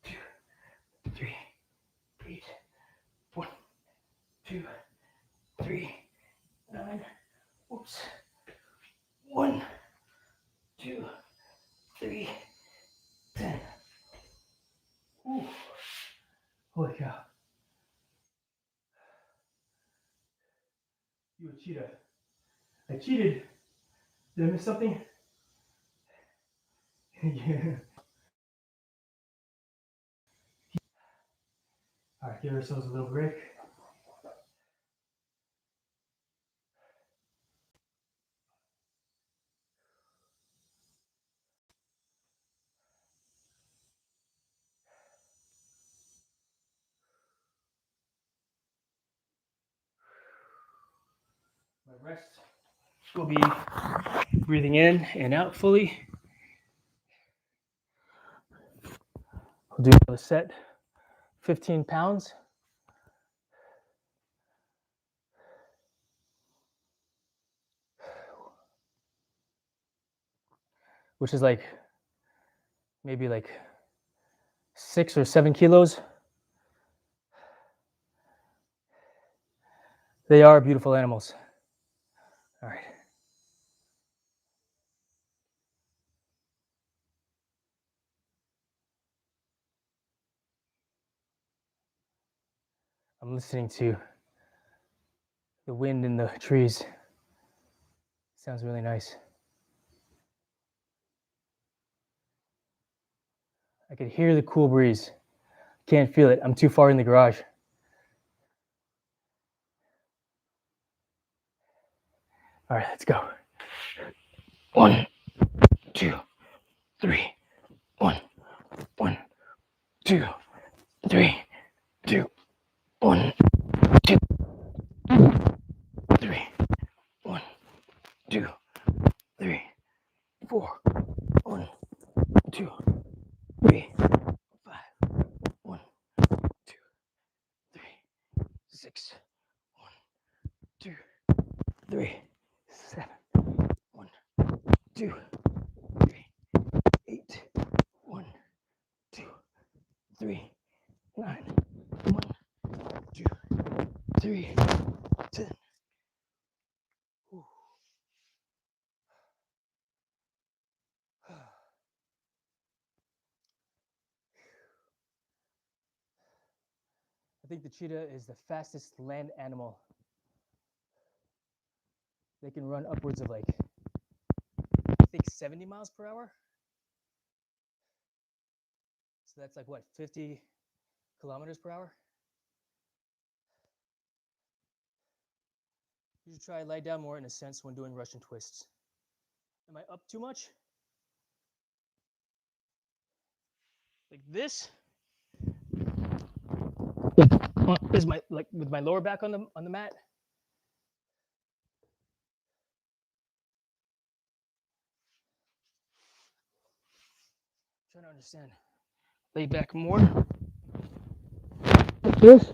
2, 3, 8, 1, 2, 3, 9. Oops. 1, 2, 3, 10. Ooh. Holy cow. You a cheater. I cheated. Did I miss something? Yeah. All right, give ourselves a little break. My rest will be breathing in and out fully. We'll do another set, 15 pounds. Which is like maybe like 6 or 7 kilos. They are beautiful animals. All right. I'm listening to the wind in the trees. Sounds really nice. I could hear the cool breeze. Can't feel it. I'm too far in the garage. All right, let's go. 1, 2, 3, 1, 1, 2, 3, 2, 1, 2, 3, 1, 2, 3, 4, 1, 2, 3, 5, 1, 2, 3, 6, 1, 2, 3, 7, 1, 2, 3, 8, 1, 2, 3, 9, 1, 2, 3, 10. Ooh. I think the cheetah is the fastest land animal. They can run upwards of like, I think 70 miles per hour. So that's like what, 50 kilometers per hour? You should try lie down more in a sense when doing Russian twists. Am I up too much? Like this? Is my like with my lower back on the mat? I'm trying to understand. Lay back more. Like this?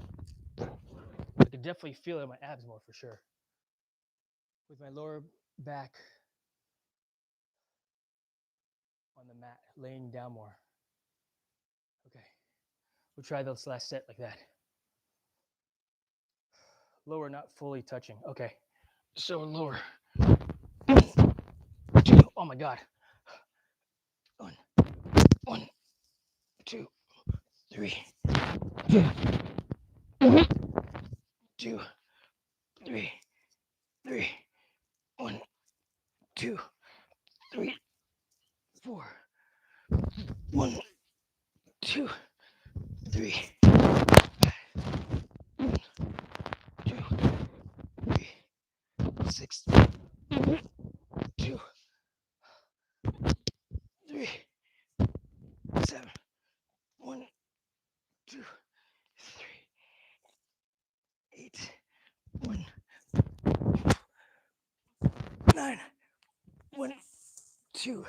definitely feel it in my abs more for sure. With my lower back on the mat, laying down more. Okay, we'll try this last set like that. Lower, not fully touching. Okay, so lower. Two. Oh my God. One, two, three. Two, three, three. One, two, three, four. One, two, three. One, two, three, 6, 2, 3, 7. 1, 2, 3, 8. 1, 9. 1, 2,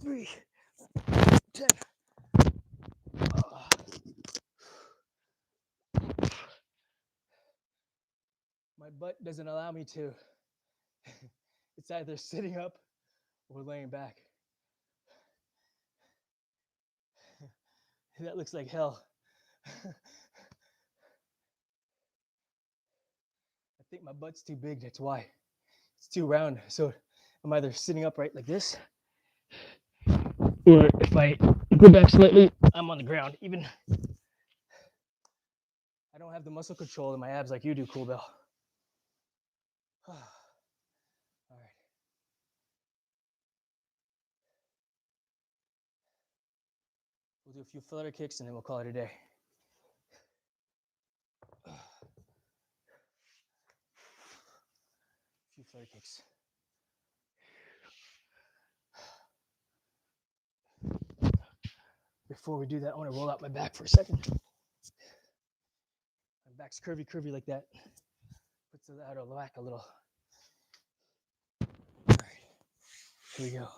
3, 10. My butt doesn't allow me to. It's either sitting up or laying back. That looks like hell. I think my butt's too big, that's why. It's too round, so I'm either sitting upright like this, or if I go back slightly, I'm on the ground. Even I don't have the muscle control in my abs like you do, Cool Bell. All right. We'll do a few flutter kicks and then we'll call it a day. A few flutter kicks. Before we do that, I want to roll out my back for a second. My back's curvy like that. Puts it out of whack a little. All right, here we go.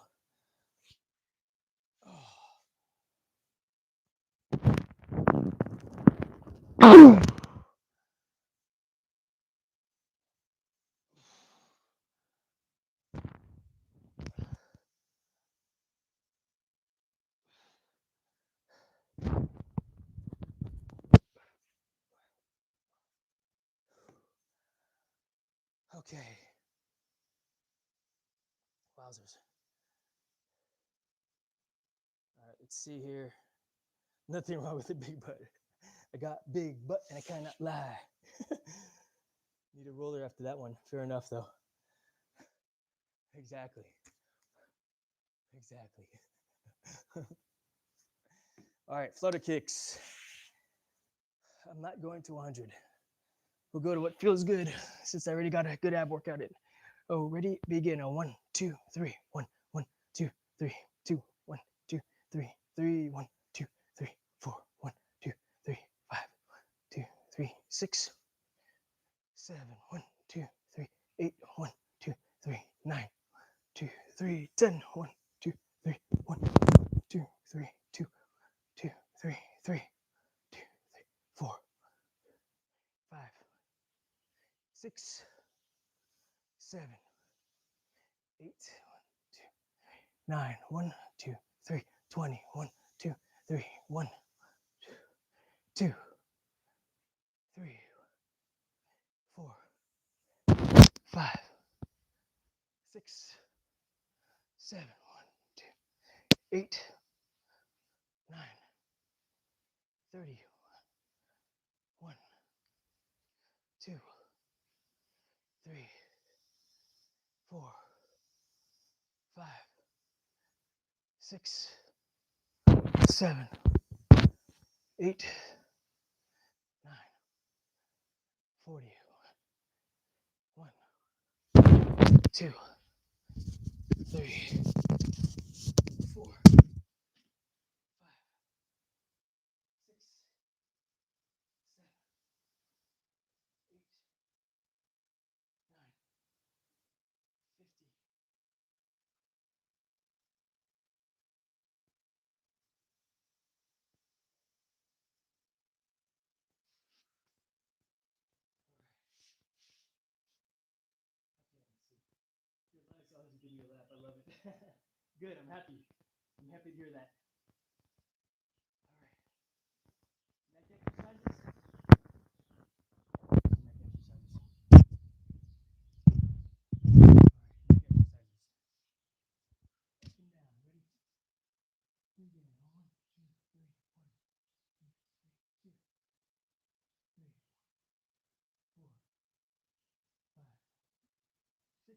Okay. Wowzers. All right, let's see here. Nothing wrong with the big butt. I got big butt and I cannot lie. Need a roller after that one. Fair enough, though. Exactly. All right, flutter kicks. I'm not going to 100. We'll go to what feels good since I already got a good ab workout in. Oh, ready? Begin. 1, 2, 3. 1, 1, 2, 3, 2, 1, 2, 3, 3, 1, 2, 3, 4, 1, 2, 3, 5, 1, 2, 3, 6, 7, 1, 2, 3, 8, 1, 2, 3, 9, 2, 3, 10, 1, 2, 3, 1, 2, 3, 2, 2, 3, 3, 2, 3, 4, 5, 6, 7, 8, 1, 2, 9, 1, 2, 3, 20, 1, 2, 3, 1, 2, 3, 4, 5, 6, 7, 1, 2, 8, 9, 30, 1, 2, 3, 4, 5, 6, 7, 8, 9, 40, 1, 2, 3, 4, 5, 6, 7, 8, 9, 50. Good. I'm happy. I'm happy to hear that. All right. Neck exercises. Neck exercises. All right. Neck exercises. Up and down. Ready? Begin. 1, 2, 3. 1, 2, 3, 2, 3, 4, 5, 6,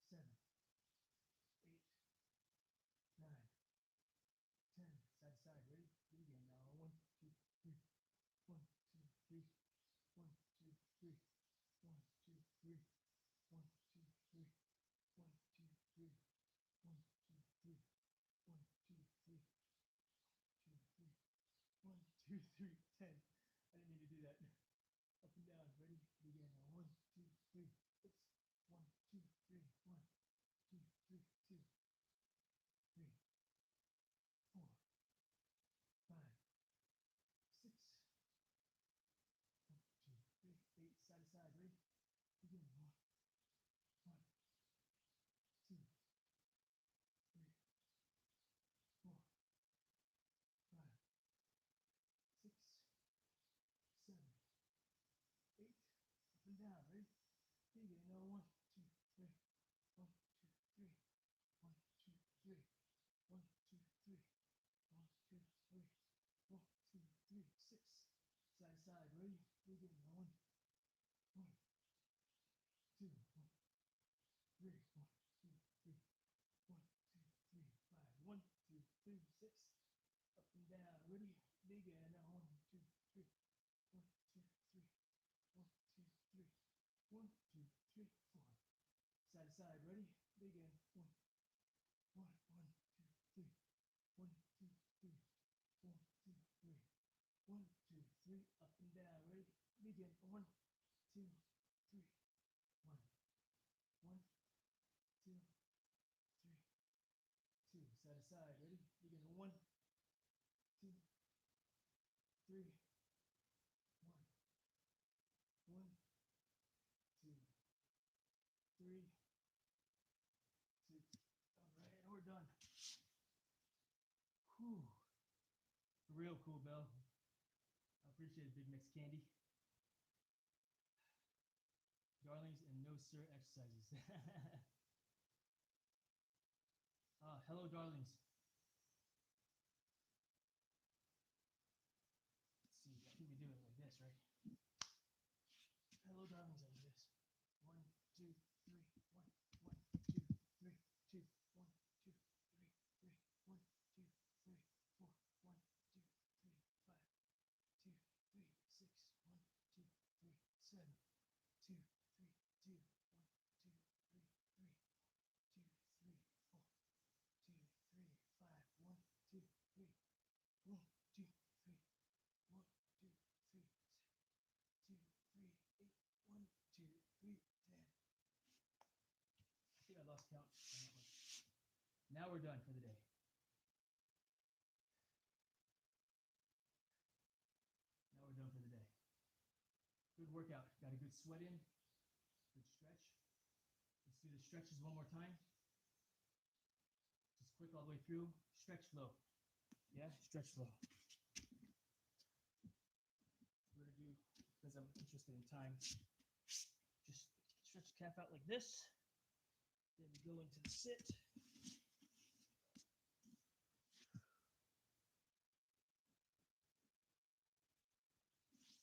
7, 8, 9, 10. Side to side. Ready? Begin now. 1, 2, 3. 1, 2, 3. 1, 2, 3. 1, 2, 3. 1, 2, 3. 1, 2, 3. 1, 2, 3. 1, 2, 3. 2, 3. 1, 2, 3. 10. I didn't mean to do that. Up and down. Ready? Begin. 1, 2, 3. 6. 1, 2, 3. 1, 2, 3. 2, 3, 4, 5, 6. 1, 2, 3. 8. Side to side. Ready? Begin. 1, 2, 3, 4, 5, 6, 7, 8. Up and down. Ready? Begin. 1, 2, 3. 1, 2, 3. 1, 2, 3. 1, 2, 3. 1, 2, 3. 1, 2, 3. 6. Side to side. Ready? Begin. 1, 1, 2, 1, 3. 1, 2, 3. 1, 2, 3. 5. 1, 2, 3. 6. Up and down. Ready? Begin. 1, 2, 3. 1, 2, 3. 1, 2, 3. 1, 2, 3. 4. Side to side. Ready? Begin. 1, 1, 1, 2, 3. 1, 2, 3. 1, 2, 3. 1, 2, 3. Up and down. Ready? Begin. 1, 2, 3. 1, 1, 2, 3, 2. Side to side. Ready? Begin. 1, 2, 3. 1, 1, 2, 3, 2. All right, and we're done. Whew. Real cool, Bill. I appreciate it, Big Mix Candy. Darlings and no sir exercises. Hello, darlings. Let's see. I think we do it like this, right? Hello, darlings, like this. 1, 2, 3. 1, 1, 2, 3. 2, 1, 2, 3. 3. 1, 2, 3. 4. 1, 2, 3. 5. 2, 3. 6. 1, 2, 3. 7. 2, 3. 2. 1, 2, 3. 3. 2, 3. 4. 2, 3. 5. 1, 2, 3. 1, 2, 3. 1, 2, 3. 2, 3. 8. 1, 2, 3. 10. I think I lost count on that one. Now we're done for the day. Now we're done for the day. Good workout. Got a good sweat in. Good stretch. Let's do the stretches one more time. Just quick all the way through. Stretch flow. Yeah, stretch flow. We're going to do, because I'm interested in time, just stretch the calf out like this. Then we go into the sit.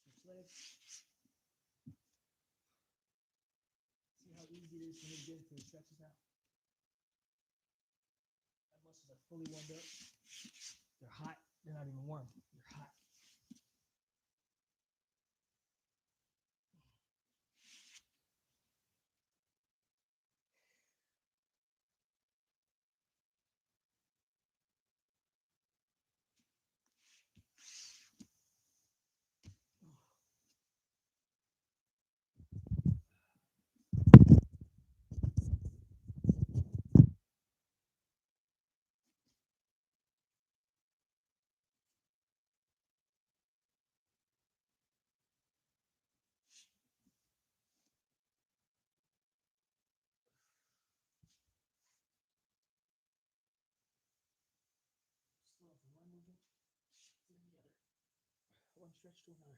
Stretch legs. See how easy it is for me to get into the stretches now? My muscles are fully warmed up. They're hot. They're not even warm. They're hot. one stretch to another.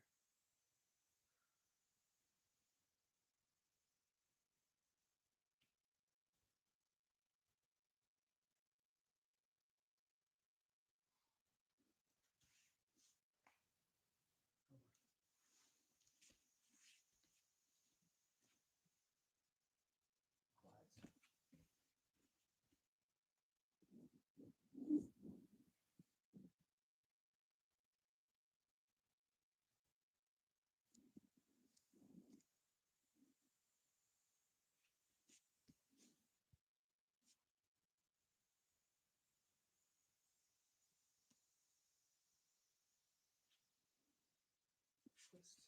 Twist.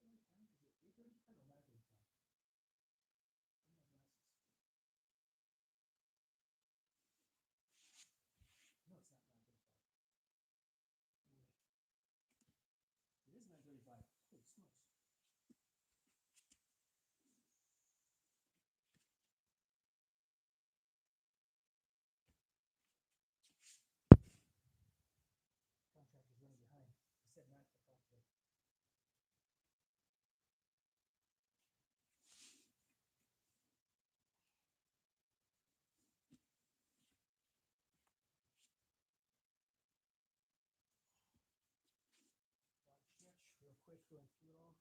No, it's not 9:35. It is 9:35. Holy smokes. Contract is running behind. I said 9 o'clock today. Stretch real quick, going through it all.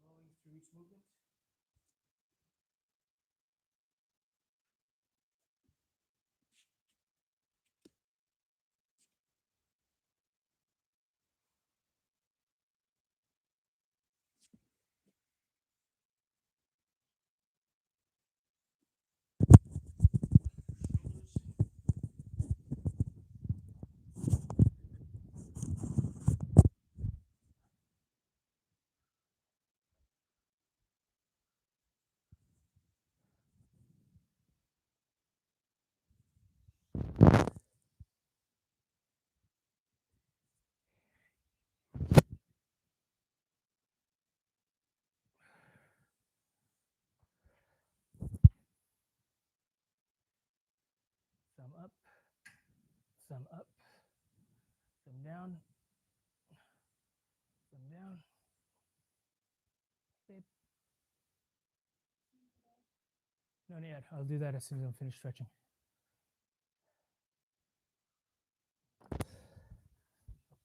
Flowing through each movement. Thumb up, thumb up, thumb down, thumb down. Babe. No, not yet. I'll do that as soon as I'm finished stretching.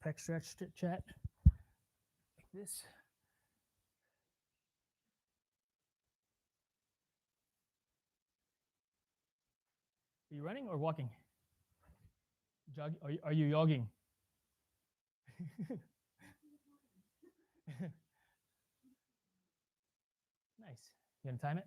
Pec stretch, chat. Like this. Are you running or walking? Jog? Are you jogging? Nice. You gonna time it?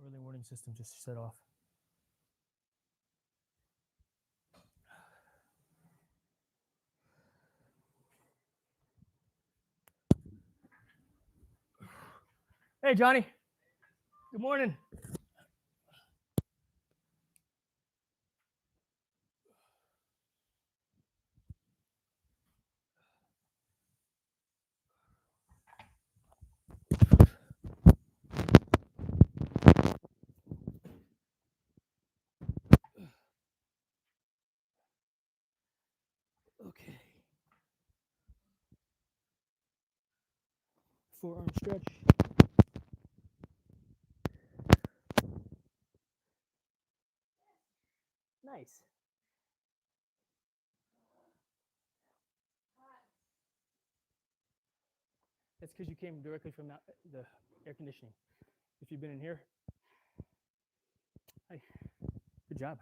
Early warning system just set off. Hey, Johnny. Good morning. Okay. Forearm stretch. Nice. That's because you came directly from the air conditioning. If you've been in here, hi, good job.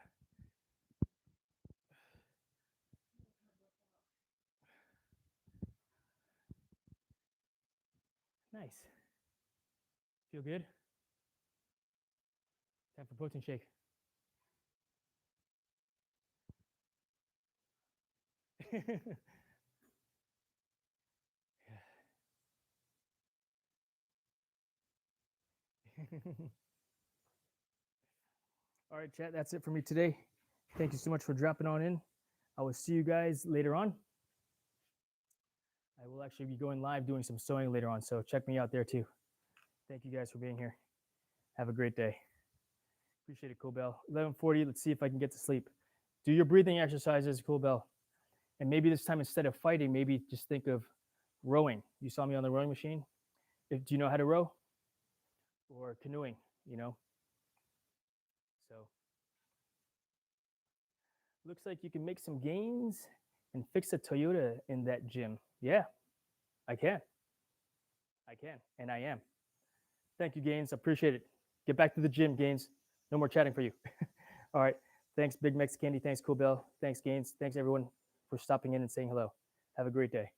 Nice. Feel good? Time for protein shake. All right, chat. That's it for me today. Thank you so much for dropping on in. I will see you guys later on. I will actually be going live doing some sewing later on, so check me out there too. Thank you guys for being here. Have a great day. Appreciate it, Cool Bell. 11:40. Let's see if I can get to sleep. Do your breathing exercises, Cool Bell. And maybe this time, instead of fighting, maybe just think of rowing. You saw me on the rowing machine. Do you know how to row? Or canoeing, you know? So looks like you can make some gains and fix a Toyota in that gym. Yeah, I can. I can, and I am. Thank you, Gaines. Appreciate it. Get back to the gym, Gaines. No more chatting for you. All right. Thanks, Big Mex Candy. Thanks, Cool Bell. Thanks, Gaines. Thanks, everyone, for stopping in and saying hello. Have a great day.